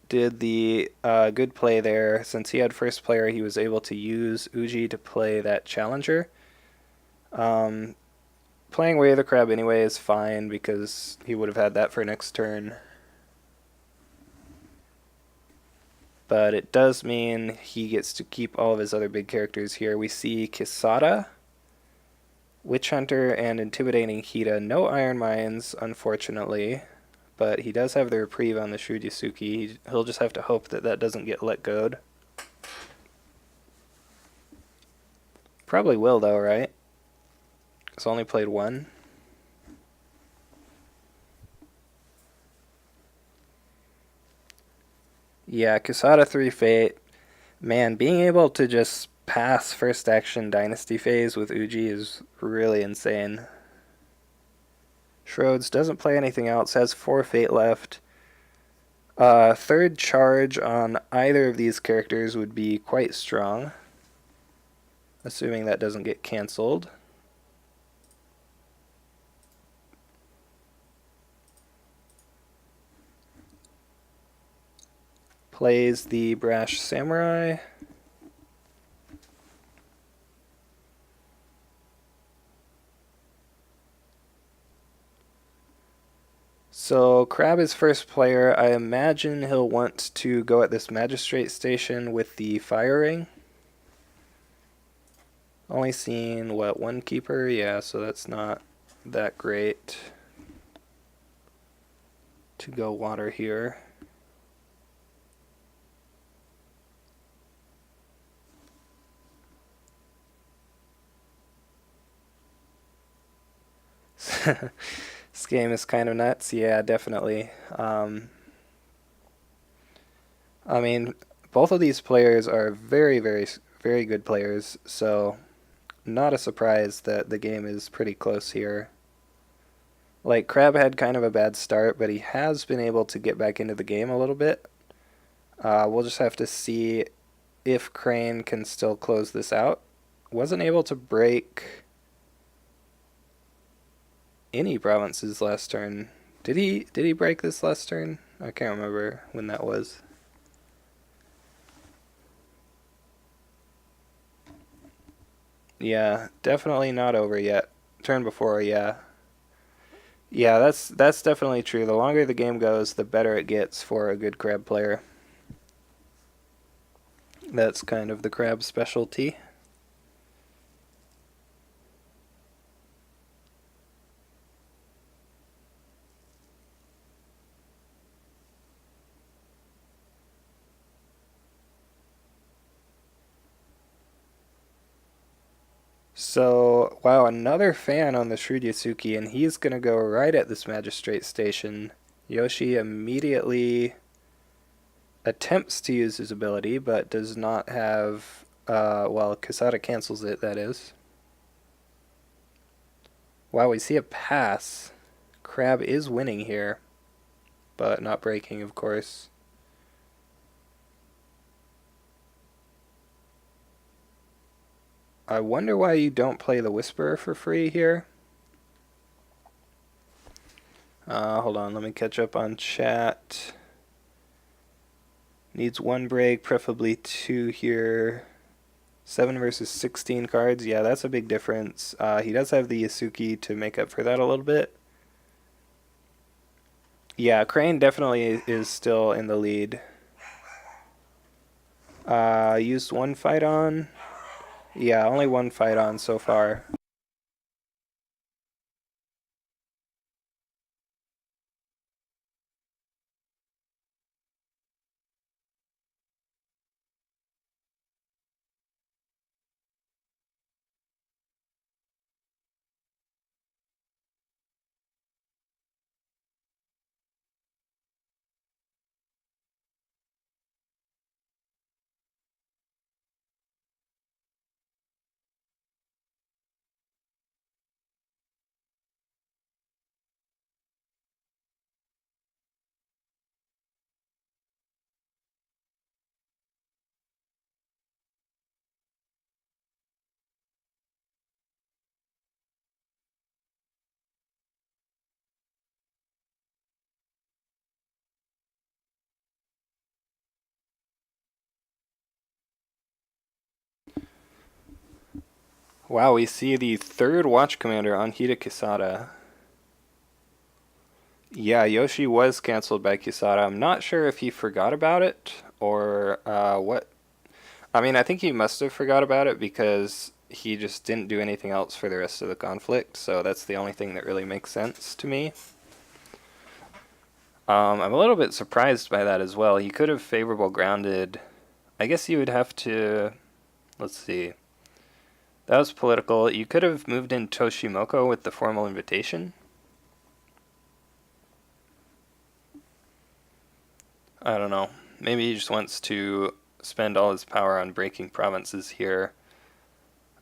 did the good play there. Since he had first player, he was able to use Uji to play that challenger. Um, Playing Way of the Crab anyway is fine because he would have had that for next turn. But it does mean he gets to keep all of his other big characters here. We see Kisada, Witch Hunter, and Intimidating Hita. No Iron Mines, unfortunately. But he does have the reprieve on the Shuryusuki. He'll just have to hope that that doesn't get let go. Probably will, though, right? It's only played one. Yeah, Kisada 3 Fate. Man, being able to just pass first action Dynasty phase with Uji is really insane. Schrodes doesn't play anything else, has 4 Fate left. Third charge on either of these characters would be quite strong, assuming that doesn't get cancelled. Plays the Brash Samurai. So Crab is first player. I imagine he'll want to go at this Magistrate Station with the Fire Ring. Only seen, what, one keeper? Yeah, so that's not that great to go water here. This game is kind of nuts. Yeah, definitely. I mean, both of these players are very, very, very good players, so not a surprise that the game is pretty close here. Like, Crab had kind of a bad start, but he has been able to get back into the game a little bit. We'll just have to see if Crane can still close this out. Wasn't able to break any provinces last turn. Did he break this last turn? I can't remember when that was. Yeah, definitely not over yet. Turn before, yeah. Yeah, that's definitely true. The longer the game goes, the better it gets for a good Crab player. That's kind of the Crab specialty. So, wow, another fan on the Shuryusuki, and he's going to go right at this Magistrate Station. Yoshi immediately attempts to use his ability, but does not have, well, Kasada cancels it, that is. Wow, we see a pass. Crab is winning here, but not breaking, of course. I wonder why you don't play the Whisperer for free here. Hold on, let me catch up on chat. Needs one break, preferably two here. 7 versus 16 cards. Yeah, that's a big difference. He does have the Yasuki to make up for that a little bit. Yeah, Crane definitely is still in the lead. Used one fight on. Yeah, only one fight on so far. Wow, we see the third watch commander on Hida Kisada. Yeah, Yoshi was canceled by Kisada. I'm not sure if he forgot about it or what. I mean, I think he must have forgot about it because he just didn't do anything else for the rest of the conflict, so that's the only thing that really makes sense to me. I'm a little bit surprised by that as well. He could have favorable grounded. I guess you would have to. Let's see. That was political. You could have moved in Toshimoko with the formal invitation. I don't know. Maybe he just wants to spend all his power on breaking provinces here.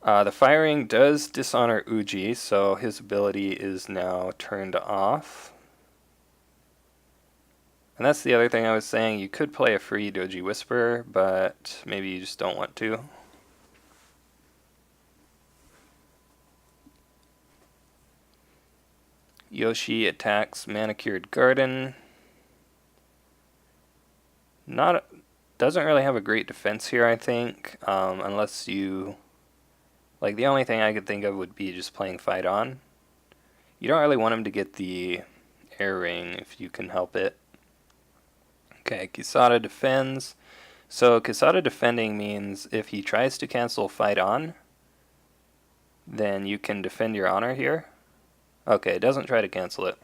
The firing does dishonor Uji, so his ability is now turned off. And that's the other thing I was saying. You could play a free Doji Whisperer, but maybe you just don't want to. Yoshi attacks Manicured Garden. Doesn't really have a great defense here, I think, unless you... Like, the only thing I could think of would be just playing Fight On. You don't really want him to get the air ring if you can help it. Okay, Kisada defends. So Kisada defending means if he tries to cancel Fight On, then you can defend your honor here. Okay, it doesn't try to cancel it.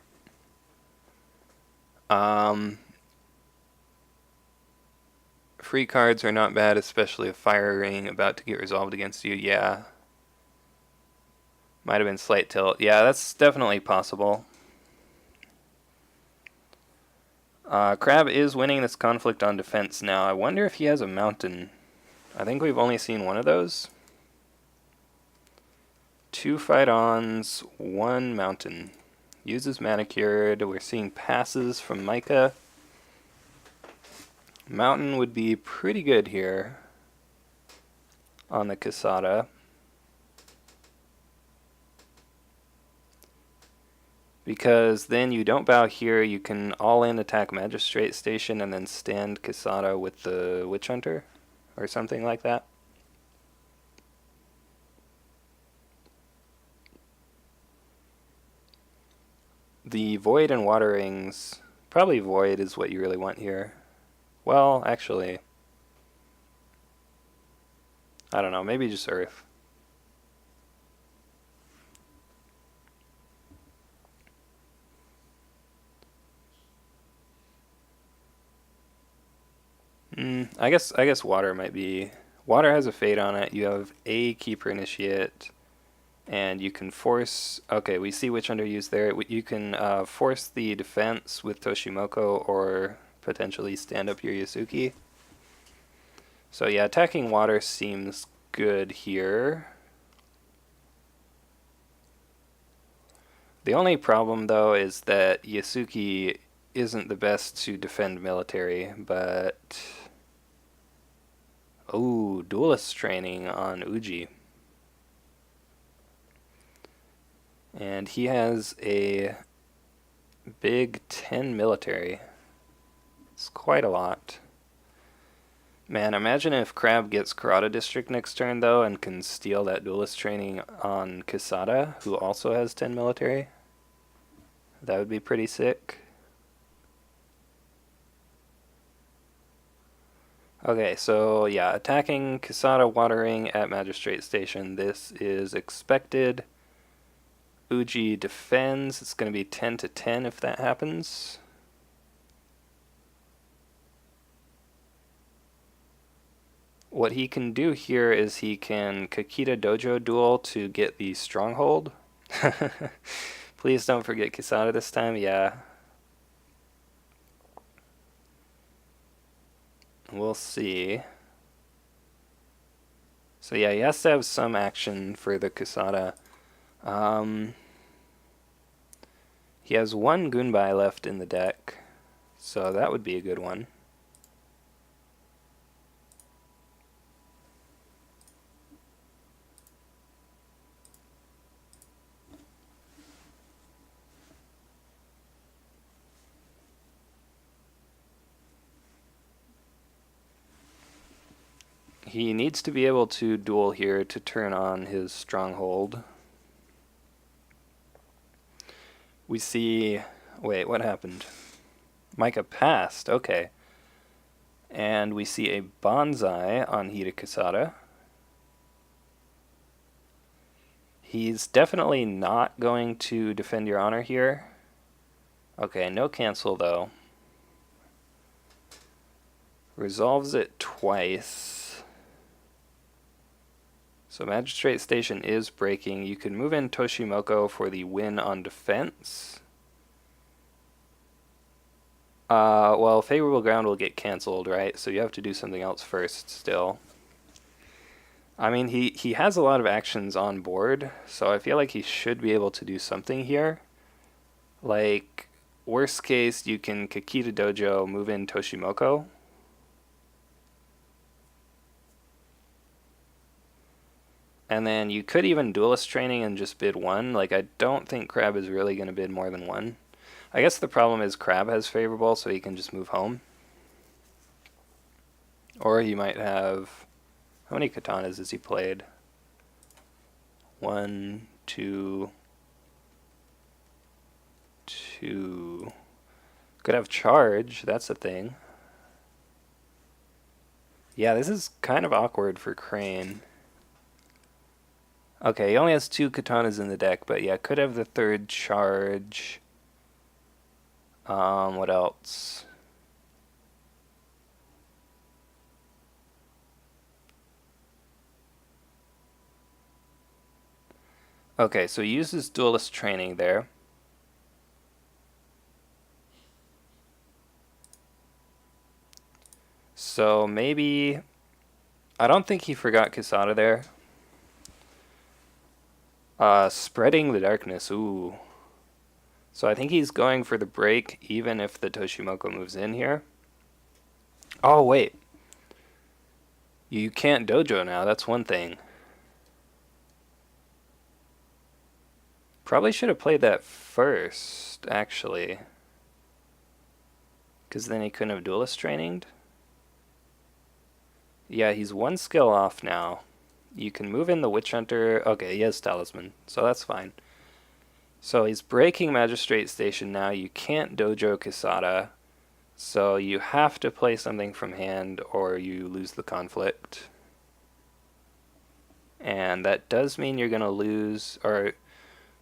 Free cards are not bad, especially a fire ring about to get resolved against you. Yeah. Might have been slight tilt. Yeah, that's definitely possible. Crab is winning this conflict on defense now. I wonder if he has a mountain. I think we've only seen one of those. 2 fight-ons, 1 mountain. Uses manicured. We're seeing passes from Micah. Mountain would be pretty good here on the Kisada. Because then you don't bow here, you can all-in attack Magistrate Station and then stand Kisada with the Witch Hunter, or something like that. The Void and Water Rings, probably Void is what you really want here. Well, actually, I don't know, maybe just Earth. I guess water might be. Water has a fate on it. You have a Keeper Initiate, and you can force. Okay, we see Witch Hunter used there. You can force the defense with Toshimoko, or potentially stand up your Yasuki. So yeah, attacking water seems good here. The only problem though is that Yasuki isn't the best to defend military, but oh, duelist training on Uji. And he has a big 10 military. It's quite a lot. Man, imagine if Crab gets Karada District next turn though and can steal that duelist training on Kisada, who also has 10 military. That would be pretty sick. Okay, so yeah, attacking Kisada Watering at Magistrate Station. This is expected. Uji defends. It's going to be 10 to 10 if that happens. What he can do here is he can Kakita Dojo duel to get the stronghold. Please don't forget Kisada this time, yeah. We'll see. So yeah, he has to have some action for the Kisada. He has 1 Gunbai left in the deck, so that would be a good one. He needs to be able to duel here to turn on his stronghold. We see... Wait, what happened? Micah passed, okay. And we see a bonsai on Hitakasada. He's definitely not going to defend your honor here. Okay, no cancel though. Resolves it twice. So Magistrate Station is breaking. You can move in Toshimoko for the win on defense. Well, favorable ground will get canceled, right? So you have to do something else first still. I mean, he has a lot of actions on board, so I feel like he should be able to do something here. Like, worst case, you can Kakita Dojo, move in Toshimoko. And then you could even duelist training and just bid one. Like, I don't think Crab is really going to bid more than one. I guess the problem is Crab has favorable, so he can just move home. Or he might have... How many katanas has he played? 1, 2... 2... Could have charge, that's a thing. Yeah, this is kind of awkward for Crane. Okay, he only has 2 katanas in the deck, but yeah, could have the 3rd charge. What else? Okay, so he uses duelist training there. So maybe... I don't think he forgot Kisada there. Spreading the darkness, ooh. So I think he's going for the break, even if the Toshimoko moves in here. Oh, wait. You can't dojo now, that's one thing. Probably should have played that first, actually. Because then he couldn't have duelist trained. Yeah, he's 1 skill off now. You can move in the Witch Hunter. Okay, he has Talisman, so that's fine. So he's breaking Magistrate Station now. You can't dojo Kisada. So you have to play something from hand or you lose the conflict. And that does mean you're going to lose, or,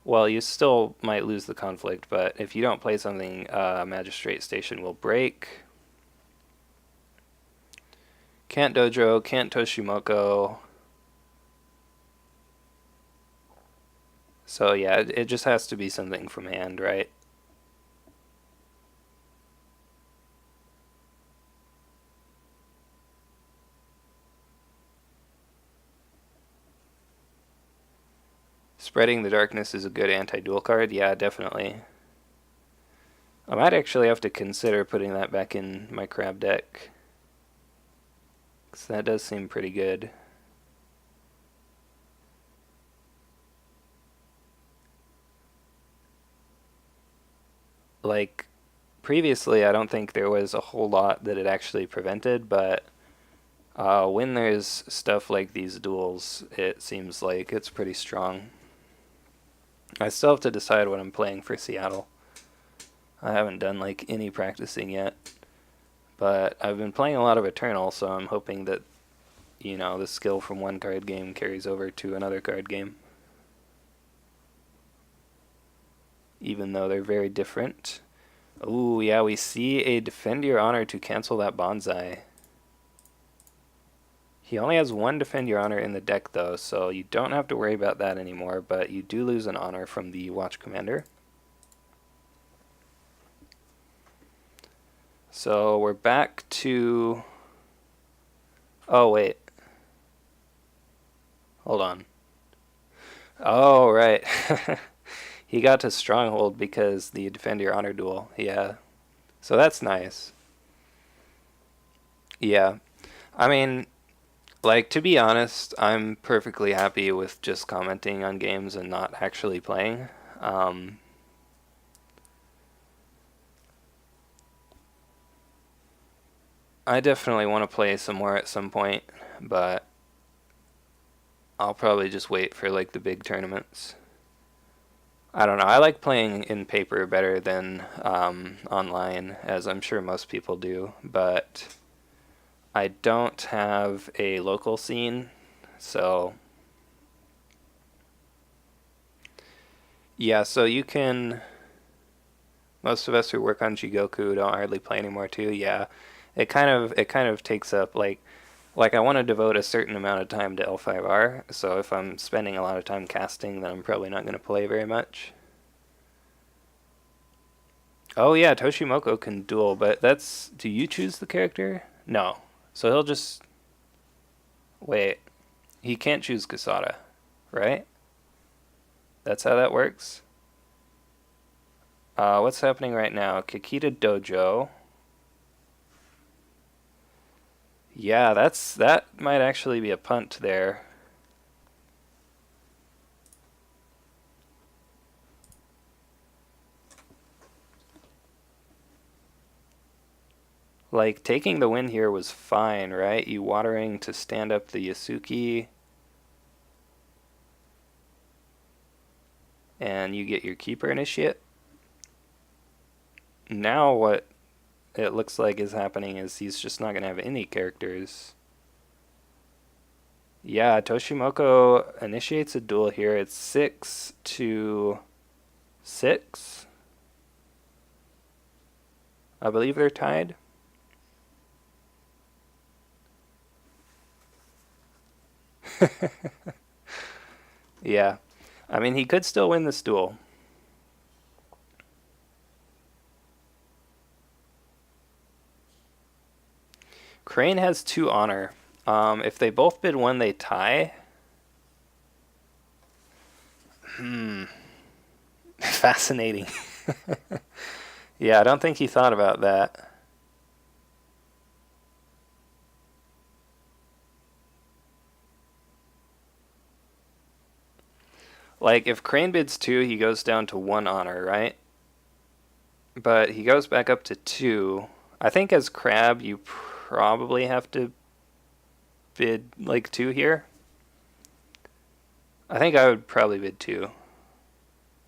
well, you still might lose the conflict, but if you don't play something, Magistrate Station will break. Can't dojo, can't Toshimoko. So yeah, it just has to be something from hand, right? Spreading the Darkness is a good anti-duel card. Yeah, definitely. I might actually have to consider putting that back in my Crab deck, because that does seem pretty good. Like, previously I don't think there was a whole lot that it actually prevented, but when there's stuff like these duels, it seems like it's pretty strong. I still have to decide what I'm playing for Seattle. I haven't done like any practicing yet, but I've been playing a lot of Eternal, so I'm hoping that, you know, the skill from one card game carries over to another card game, even though they're very different. Ooh, yeah, we see a Defend Your Honor to cancel that Bonsai. He only has 1 Defend Your Honor in the deck, though, so you don't have to worry about that anymore, but you do lose an honor from the Watch Commander. So we're back to... Oh, wait. Hold on. Oh, right. He got to Stronghold because the Defend Your Honor duel. Yeah. So that's nice. Yeah. I mean, like, to be honest, I'm perfectly happy with just commenting on games and not actually playing. I definitely want to play some more at some point, but I'll probably just wait for like the big tournaments. I don't know. I like playing in paper better than online, as I'm sure most people do, but I don't have a local scene, so yeah, so you can. Most of us who work on Jigoku don't hardly play anymore too. Yeah, it kind of takes up like I want to devote a certain amount of time to L5R. So if I'm spending a lot of time casting, then I'm probably not going to play very much. Oh yeah, Toshimoko can duel, but that's do you choose the character? No. So he'll just wait. He can't choose Kasada, right? That's how that works. What's happening right now? Kikita Dojo. Yeah, that might actually be a punt there. Like taking the win here was fine, right? You watering to stand up the Yasuki, and you get your keeper initiate. Now what it looks like is happening is he's just not going to have any characters. Yeah, Toshimoko initiates a duel here. It's 6-6. I believe they're tied. Yeah. I mean, he could still win this duel. Crane has 2 honor. If they both bid 1, they tie. Fascinating. Yeah, I don't think he thought about that. Like, if Crane bids 2, he goes down to 1 honor, right? But he goes back up to 2. I think as Crab, you probably have to bid, like, 2 here. I think I would probably bid 2.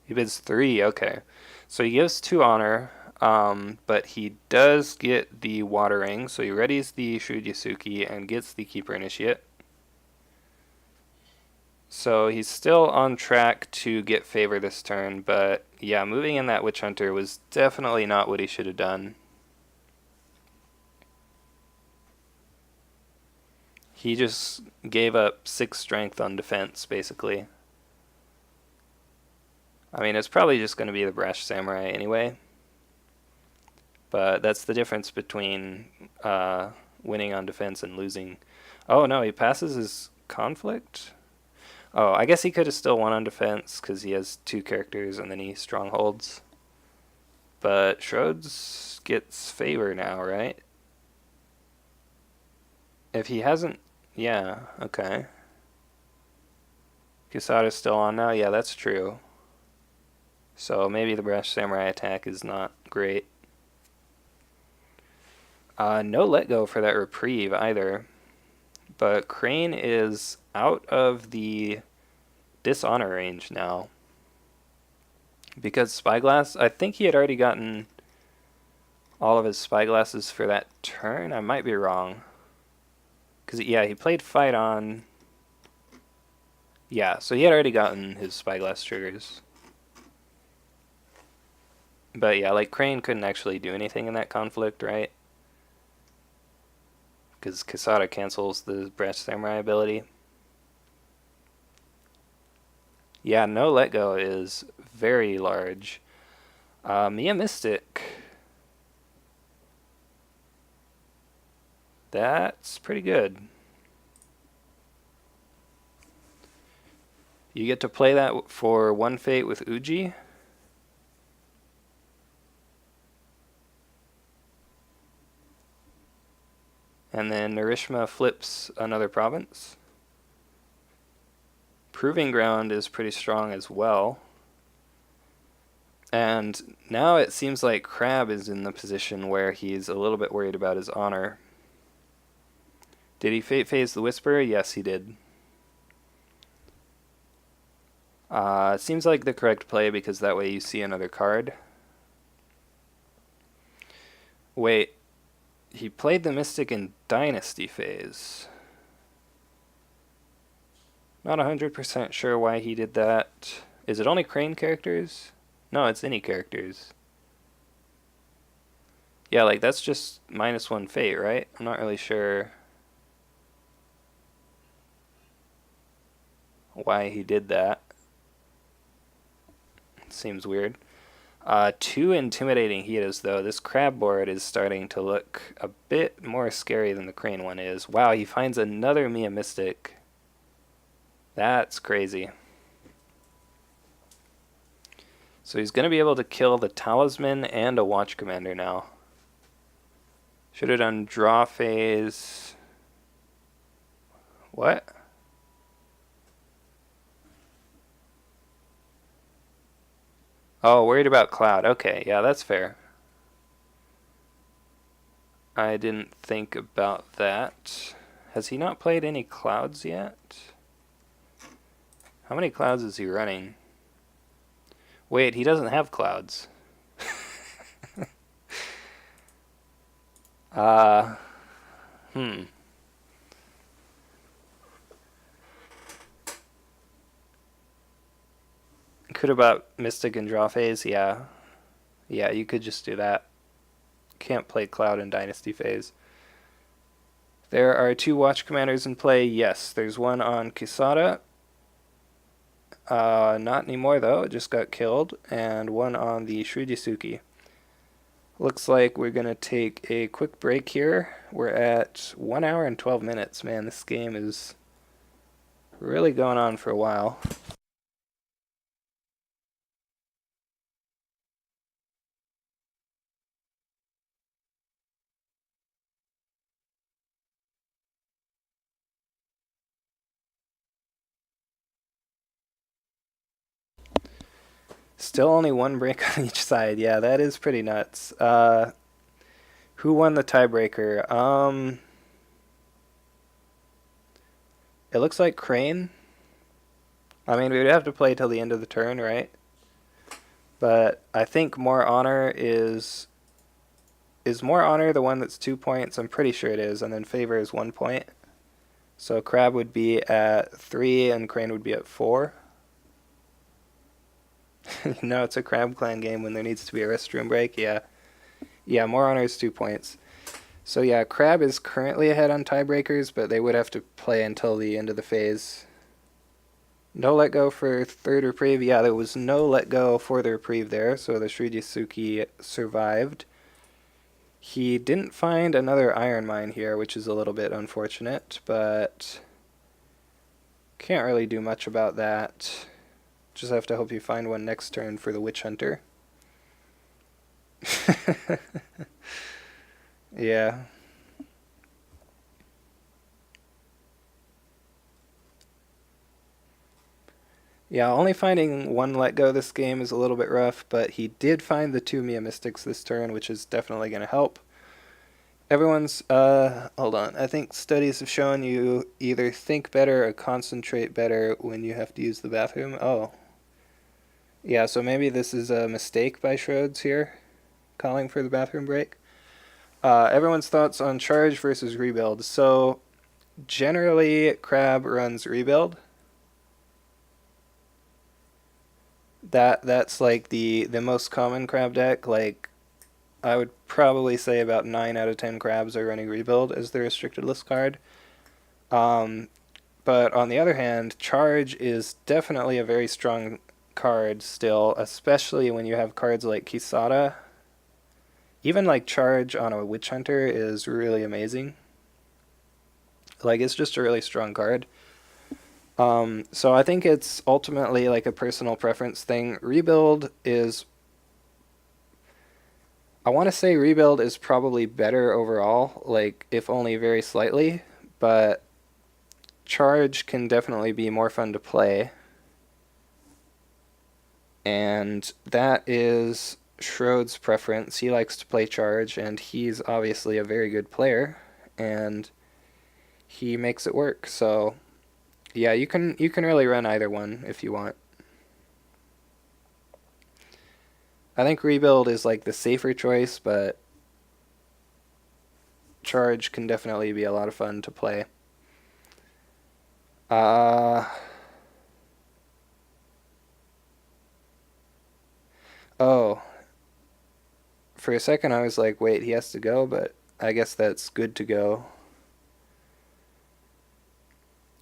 He bids 3, okay. So he gives 2 honor, but he does get the watering, so he readies the Shudyasuki and gets the Keeper Initiate. So he's still on track to get favor this turn, but yeah, moving in that Witch Hunter was definitely not what he should have done. He just gave up 6 strength on defense, basically. I mean, it's probably just going to be the Brash Samurai anyway. But that's the difference between winning on defense and losing. Oh no, he passes his conflict? Oh, I guess he could have still won on defense because he has 2 characters and then he strongholds. But Schrodes gets favor now, right? If he hasn't... Yeah, okay. Kusada's still on now? Yeah, that's true. So maybe the Brash Samurai attack is not great. No let go for that reprieve either. But Crane is out of the dishonor range now. Because Spyglass, I think he had already gotten all of his Spyglasses for that turn. I might be wrong. Because, yeah, he played Fight on. Yeah, so he had already gotten his Spyglass triggers. But, yeah, like, Crane couldn't actually do anything in that conflict, right? Because Kasada cancels the Brash Samurai ability. Yeah, no let go is very large. Mia Mystic. That's pretty good. You get to play that for 1 fate with Uji. And then Narishma flips another province. Proving Ground is pretty strong as well. And now it seems like Crab is in the position where he's a little bit worried about his honor. Did he Fate Phase the Whisperer? Yes, he did. Seems like the correct play because that way you see another card. Wait, he played the Mystic in Dynasty phase. Not 100% sure why he did that. Is it only Crane characters? No, it's any characters. Yeah, like that's just -1 fate, right? I'm not really sure why he did that. It seems weird. 2 intimidating Hitas, though. This crab board is starting to look a bit more scary than the Crane one is. Wow, he finds another Mia Mystic. That's crazy. So he's going to be able to kill the Talisman and a Watch Commander now. Should have done draw phase. What? Oh, worried about Cloud. Okay, yeah, that's fair. I didn't think about that. Has he not played any Clouds yet? How many Clouds is he running? Wait, he doesn't have Clouds. Hmm. Could have bought Mystic and Draw Phase, yeah. Yeah, you could just do that. Can't play Cloud in Dynasty Phase. There are 2 Watch Commanders in play, yes. There's one on Kisada. Not anymore though, it just got killed. And one on the Shrudisuki. Looks like we're going to take a quick break here. We're at 1 hour and 12 minutes. Man, this game is really going on for a while. Still only 1 break on each side. Yeah, that is pretty nuts. Who won the tiebreaker? It looks like Crane. I mean, we would have to play till the end of the turn, right? But I think More Honor is More Honor the one that's 2 points? I'm pretty sure it is. And then Favor is 1 point. So Crab would be at 3 and Crane would be at 4. No, it's a Crab Clan game when there needs to be a restroom break. Yeah. Yeah, More Honor is 2 points. So yeah, Crab is currently ahead on tiebreakers, but they would have to play until the end of the phase. No let go for 3rd reprieve. Yeah, there was no let go for the reprieve there, so the Shrudisuki survived. He didn't find another Iron Mine here, which is a little bit unfortunate, but can't really do much about that. Just have to hope you find one next turn for the Witch Hunter. Yeah. Yeah, only finding 1 let go this game is a little bit rough, but he did find the 2 Mia Mystics this turn, which is definitely going to help. Everyone's, hold on, I think studies have shown you either think better or concentrate better when you have to use the bathroom. Oh. Yeah, so maybe this is a mistake by Schrodes here, calling for the bathroom break. Everyone's thoughts on charge versus rebuild. So, generally, Crab runs rebuild. That's like the most common Crab deck. Like, I would probably say about 9 out of 10 Crabs are running rebuild as the restricted list card. But on the other hand, charge is definitely a very strong card still, especially when you have cards like Kisada. Even like charge on a Witch Hunter is really amazing. Like, it's just a really strong card. So I think it's ultimately like a personal preference thing. Rebuild is, I want to say rebuild is probably better overall, like if only very slightly, but charge can definitely be more fun to play. And that is Schrodes' preference. He likes to play charge, and he's obviously a very good player. And he makes it work. So yeah, you can really run either one if you want. I think rebuild is like the safer choice, but charge can definitely be a lot of fun to play. Uh oh, for a second I was like, wait, he has to go, but I guess that's good to go.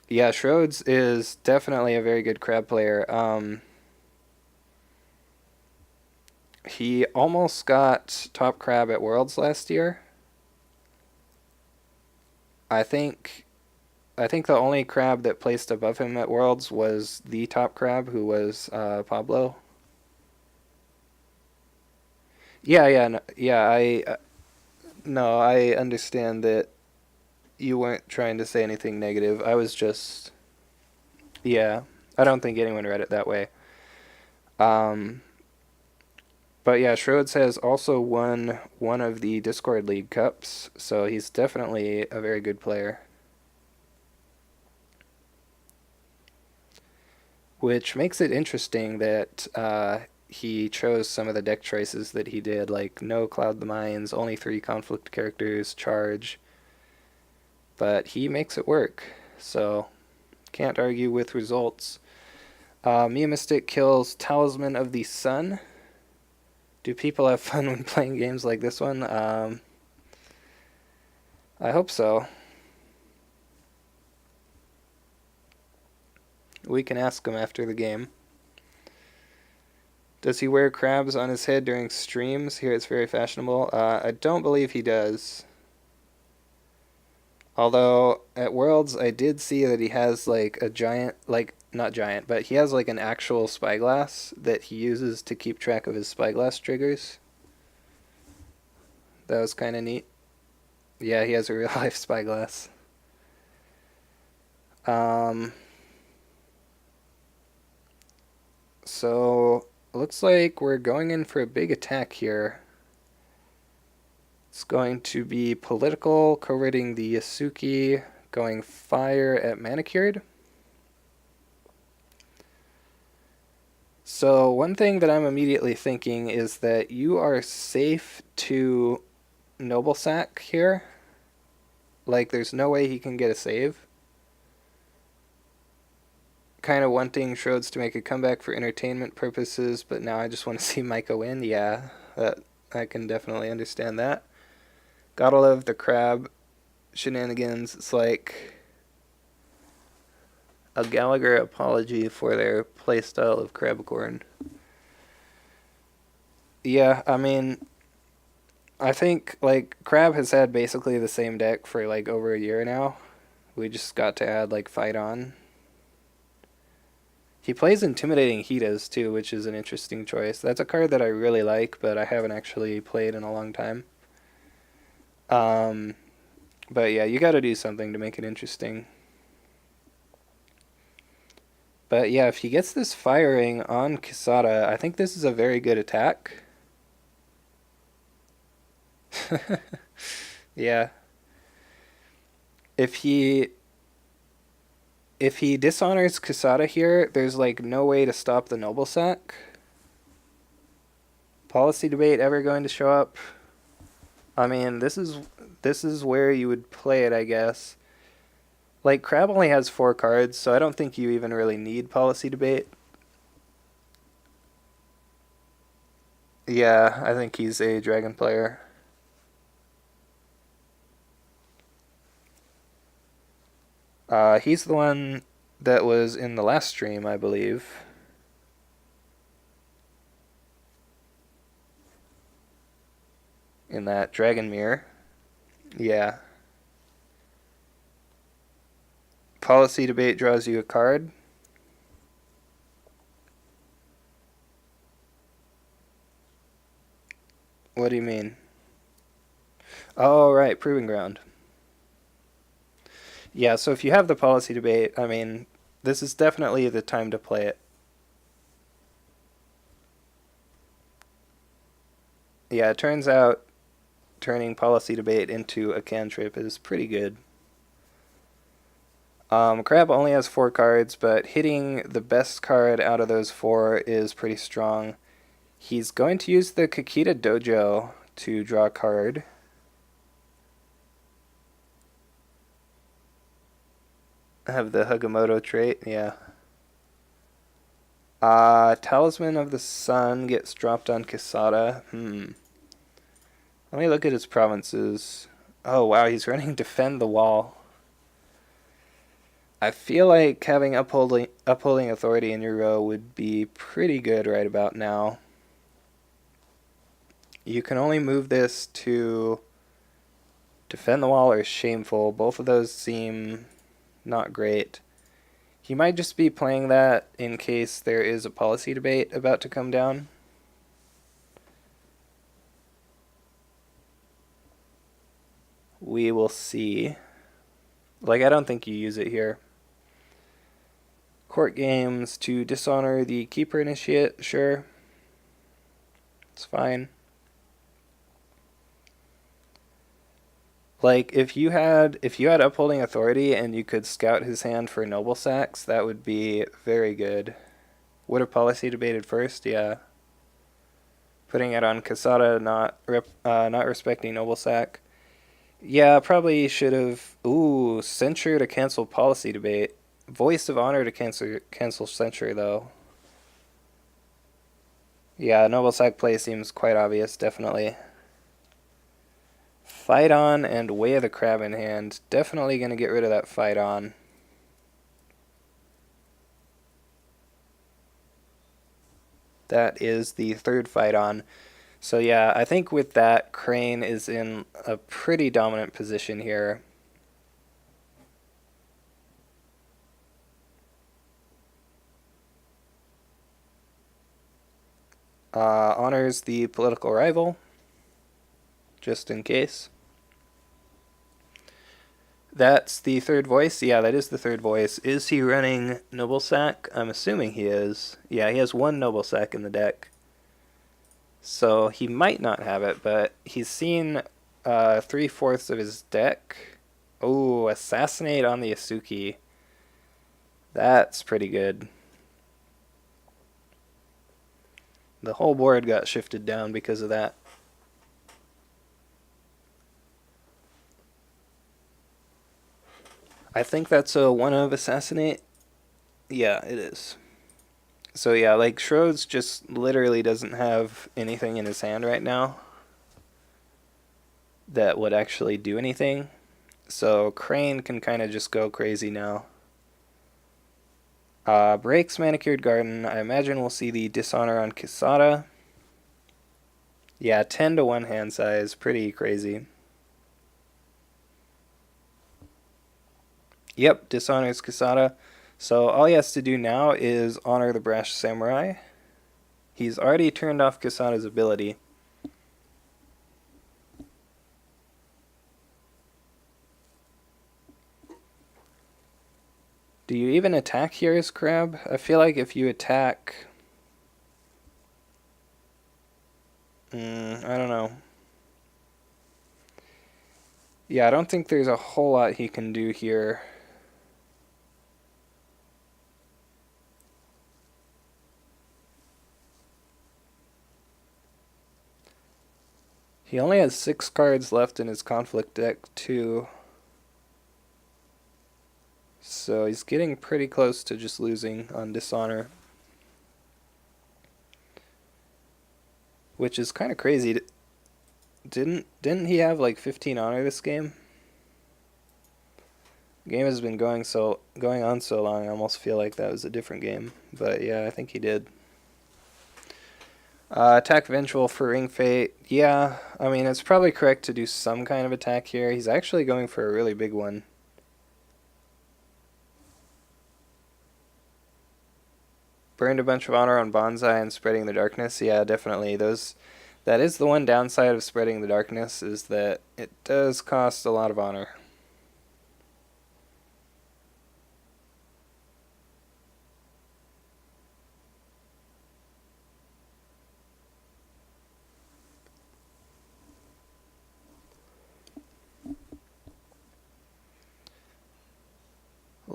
Yeah, Schrodes is definitely a very good crab player. He almost got top crab at Worlds last year. I think I think the only crab that placed above him at Worlds was the top crab, who was Pablo. Yeah, yeah, no, yeah. No, I understand that you weren't trying to say anything negative. I was just, yeah. I don't think anyone read it that way. Um, but yeah, Schrodes has also won one of the Discord League Cups, so he's definitely a very good player. Which makes it interesting that he chose some of the deck choices that he did, like no Cloud the Mines, only 3 conflict characters, charge. But he makes it work, so can't argue with results. Mia Mystic kills Talisman of the Sun. Do people have fun when playing games like this one? I hope so. We can ask him after the game. Does he wear crabs on his head during streams? Here it's very fashionable. I don't believe he does. Although at Worlds, I did see that he has like a giant, like not giant, but he has like an actual spyglass that he uses to keep track of his spyglass triggers. That was kind of neat. Yeah, he has a real life spyglass. Um, so looks like we're going in for a big attack here. It's going to be political, co-rating the Yasuki, going fire at manicured. So one thing that I'm immediately thinking is that you are safe to noble sack here. Like there's no way he can get a save. Kind of wanting Schrodes to make a comeback for entertainment purposes, but now I just want to see Micah win. Yeah, that I can definitely understand that. Gotta love the crab shenanigans. It's like a Gallagher apology for their playstyle of Crabcorn. Yeah, I mean, I think like Crab has had basically the same deck for like over a year now. We just got to add like Fight On. He plays Intimidating Hitas too, which is an interesting choice. That's a card that I really like, but I haven't actually played in a long time. Um, but yeah, you got to do something to make it interesting. But yeah, if he gets this firing on Kisada, I think this is a very good attack. Yeah. If he if he dishonors Kisada here, there's like no way to stop the noble sack. Policy debate ever going to show up? I mean, this is where you would play it, I guess. Like Crab only has 4 cards, so I don't think you even really need policy debate. Yeah, I think he's a dragon player. He's the one that was in the last stream, I believe. In that dragon mirror. Yeah. Policy debate draws you a card. What do you mean? Oh, right, Proving Ground. Yeah, so if you have the policy debate, I mean, this is definitely the time to play it. Yeah, it turns out turning policy debate into a cantrip is pretty good. Crab only has 4 cards, but hitting the best card out of those 4 is pretty strong. He's going to use the Kakita Dojo to draw a card. Have the Hagamoto trait, yeah. Talisman of the Sun gets dropped on Kasada. Let me look at his provinces. Oh, wow, he's running Defend the Wall. I feel like having upholding authority in your row would be pretty good right about now. You can only move this to Defend the Wall or Shameful. Both of those seem not great. He might just be playing that in case there is a policy debate about to come down. We will see. Like, I don't think you use it here. Court games to dishonor the Keeper Initiate, sure. It's fine. Like, if you had upholding authority and you could scout his hand for noble sacks, that would be very good. Would have policy debated first, yeah. Putting it on Kasada, not respecting noble sack. Yeah, probably should have. Ooh, censure to cancel policy debate. Voice of honor to cancel censure though. Yeah, noble sack play seems quite obvious, definitely. Fight on and Way of the Crab in hand. Definitely going to get rid of that fight on. That is the third fight on. So yeah, I think with that, Crane is in a pretty dominant position here. Honors the political rival, just in case. That's the third voice. Yeah, that is the third voice. Is he running Noble Sack? I'm assuming he is. Yeah, he has 1 Noble Sack in the deck. So he might not have it, but he's seen 3/4 of his deck. Oh, Assassinate on the Asuki. That's pretty good. The whole board got shifted down because of that. I think that's a 1 of Assassinate. Yeah, it is. So yeah, like Schrodes just literally doesn't have anything in his hand right now that would actually do anything. So Crane can kind of just go crazy now. Breaks Manicured Garden. I imagine we'll see the Dishonor on Kisada. Yeah, 10 to 1 hand size. Pretty crazy. Yep, Dishonors Kisada. So all he has to do now is honor the Brash Samurai. He's already turned off Kisada's ability. Do you even attack here as Crab? I feel like if you attack... I don't know. Yeah, I don't think there's a whole lot he can do here. He only has 6 cards left in his conflict deck, too. So he's getting pretty close to just losing on Dishonor. Which is kind of crazy. Didn't he have like 15 honor this game? The game has been going on so long, I almost feel like that was a different game. But yeah, I think he did. Attack Vengeful for Ring Fate. Yeah, I mean, it's probably correct to do some kind of attack here. He's actually going for a really big one. Burned a bunch of honor on Bonsai and Spreading the Darkness. Yeah, definitely. That is the one downside of Spreading the Darkness, is that it does cost a lot of honor.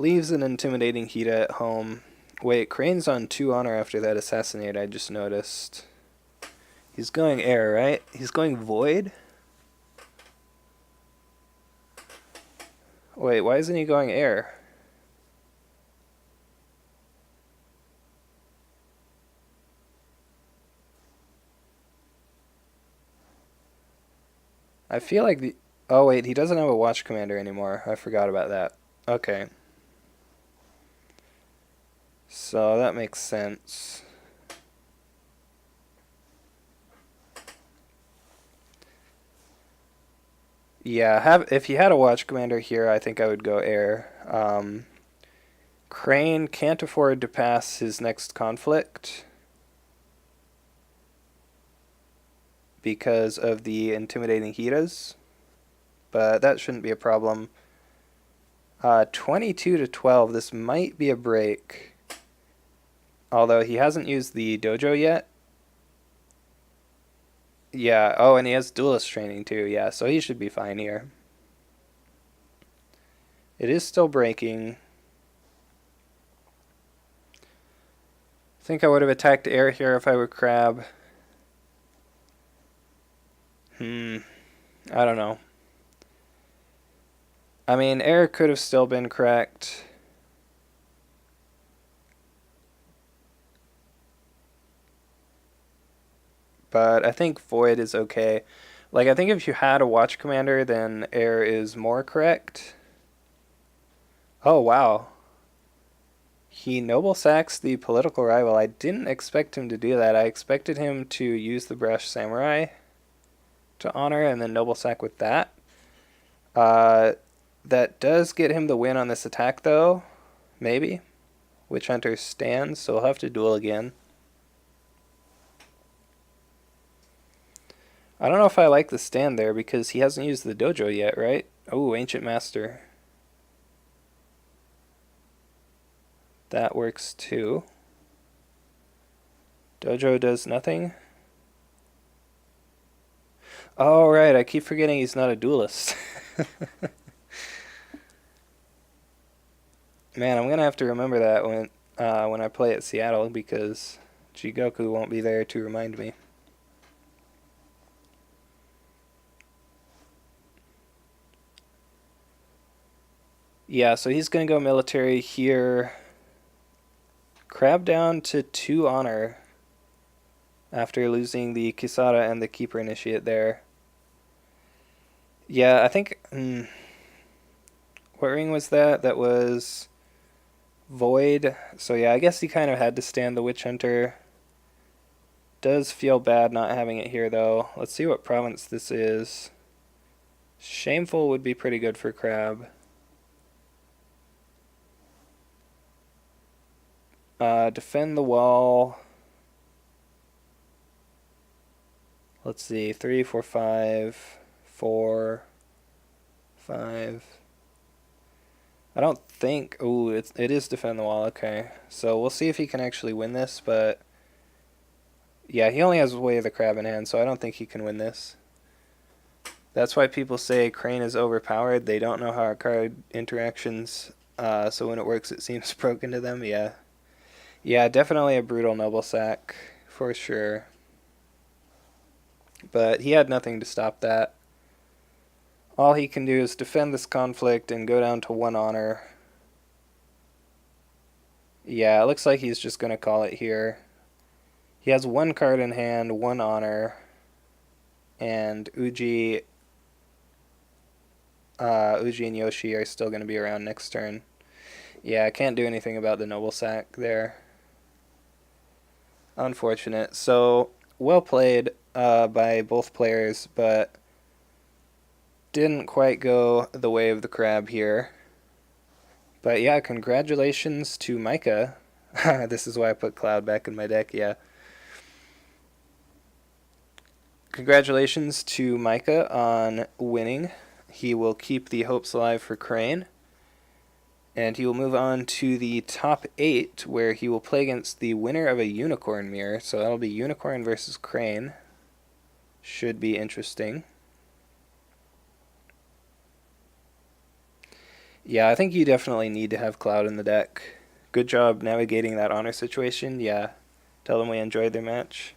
Leaves an intimidating Hida at home. Wait, Crane's on 2 honor after that assassinate, I just noticed. He's going air, right? He's going void? Wait, why isn't he going air? I feel like the... Oh, wait, he doesn't have a watch commander anymore. I forgot about that. Okay. So that makes sense. Yeah, if he had a watch commander here, I think I would go air. Crane can't afford to pass his next conflict because of the intimidating Hidas, but that shouldn't be a problem. 22 to 12, this might be a break. Although he hasn't used the dojo yet. Yeah, oh, and he has duelist training too, yeah, so he should be fine here. It is still breaking. I think I would have attacked air here if I were crab. I don't know. I mean, air could have still been correct. But I think void is okay. Like, I think if you had a watch commander, then air is more correct. Oh, wow. He noble sacks the political rival. I didn't expect him to do that. I expected him to use the brush samurai to honor and then noble sack with that. That does get him the win on this attack, though. Maybe. Witch Hunter stands, so we'll have to duel again. I don't know if I like the stand there because he hasn't used the dojo yet, right? Oh, Ancient Master. That works too. Dojo does nothing. Oh, right, I keep forgetting he's not a duelist. Man, I'm gonna have to remember that when I play at Seattle because Jigoku won't be there to remind me. Yeah, so he's gonna go military here. Crab down to 2 honor after losing the Kisara and the Keeper Initiate there. Yeah, I think... what ring was that? That was void. So yeah, I guess he kind of had to stand the Witch Hunter. Does feel bad not having it here, though. Let's see what province this is. Shameful would be pretty good for Crab. Defend the wall. Let's see, 3, 4, 5, 4, 5. I don't think... Ooh, it is defend the wall, okay. So we'll see if he can actually win this, but... Yeah, he only has Way of the Crab in hand, so I don't think he can win this. That's why people say Crane is overpowered. They don't know how our card interactions, so when it works it seems broken to them, yeah. Yeah, definitely a brutal noble sack, for sure. But he had nothing to stop that. All he can do is defend this conflict and go down to 1 honor. Yeah, it looks like he's just going to call it here. He has 1 card in hand, 1 honor, and Uji and Yoshi are still going to be around next turn. Yeah, I can't do anything about the noble sack there. Unfortunate. So, well played by both players, but didn't quite go the way of the crab here. But yeah, congratulations to Micah. This is why I put Cloud back in my deck, yeah. Congratulations to Micah on winning. He will keep the hopes alive for Crane. And he will move on to the top 8, where he will play against the winner of a Unicorn Mirror. So that'll be Unicorn versus Crane. Should be interesting. Yeah, I think you definitely need to have Cloud in the deck. Good job navigating that honor situation. Yeah, tell them we enjoyed their match.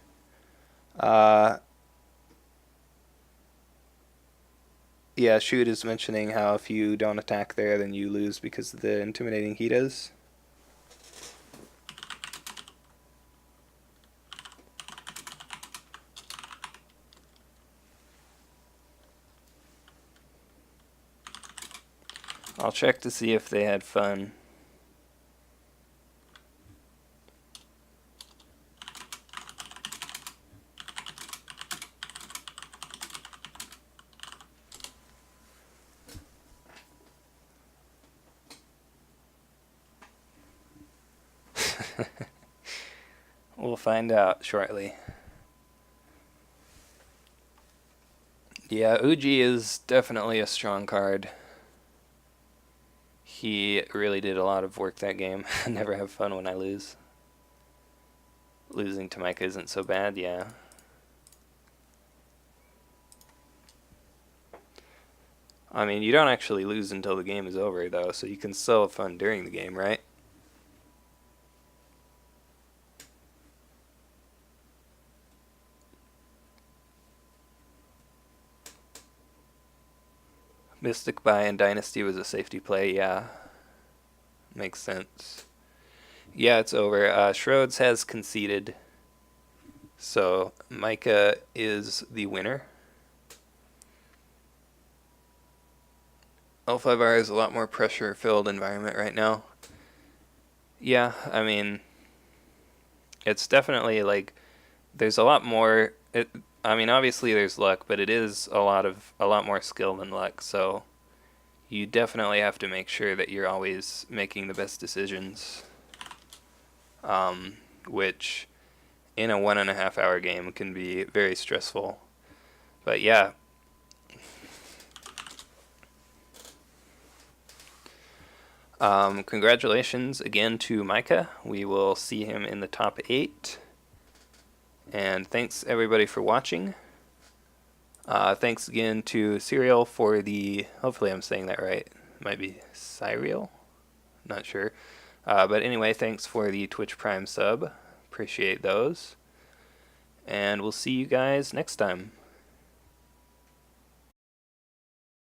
Uh, yeah, Shoot is mentioning how if you don't attack there, then you lose because of the intimidating he does. I'll check to see if they had fun. We'll find out shortly. Yeah, Uji is definitely a strong card. He really did a lot of work that game. Never have fun when I lose. Losing to Micah isn't so bad, yeah. I mean, you don't actually lose until the game is over, though, so you can still have fun during the game, right? Mystic Buy and Dynasty was a safety play, yeah. Makes sense. Yeah, it's over. Schrodes has conceded, so Micah is the winner. L5R is a lot more pressure-filled environment right now. Yeah, I mean, it's definitely like there's a lot more. I mean, obviously there's luck, but it is a lot more skill than luck. So you definitely have to make sure that you're always making the best decisions. Which in a 1.5 hour game can be very stressful. But yeah. Congratulations again to Micah. We will see him in the top 8. And thanks everybody for watching. Thanks again to Serial for the, hopefully I'm saying that right, might be Serial, not sure. But anyway, thanks for the Twitch Prime sub, appreciate those. And we'll see you guys next time.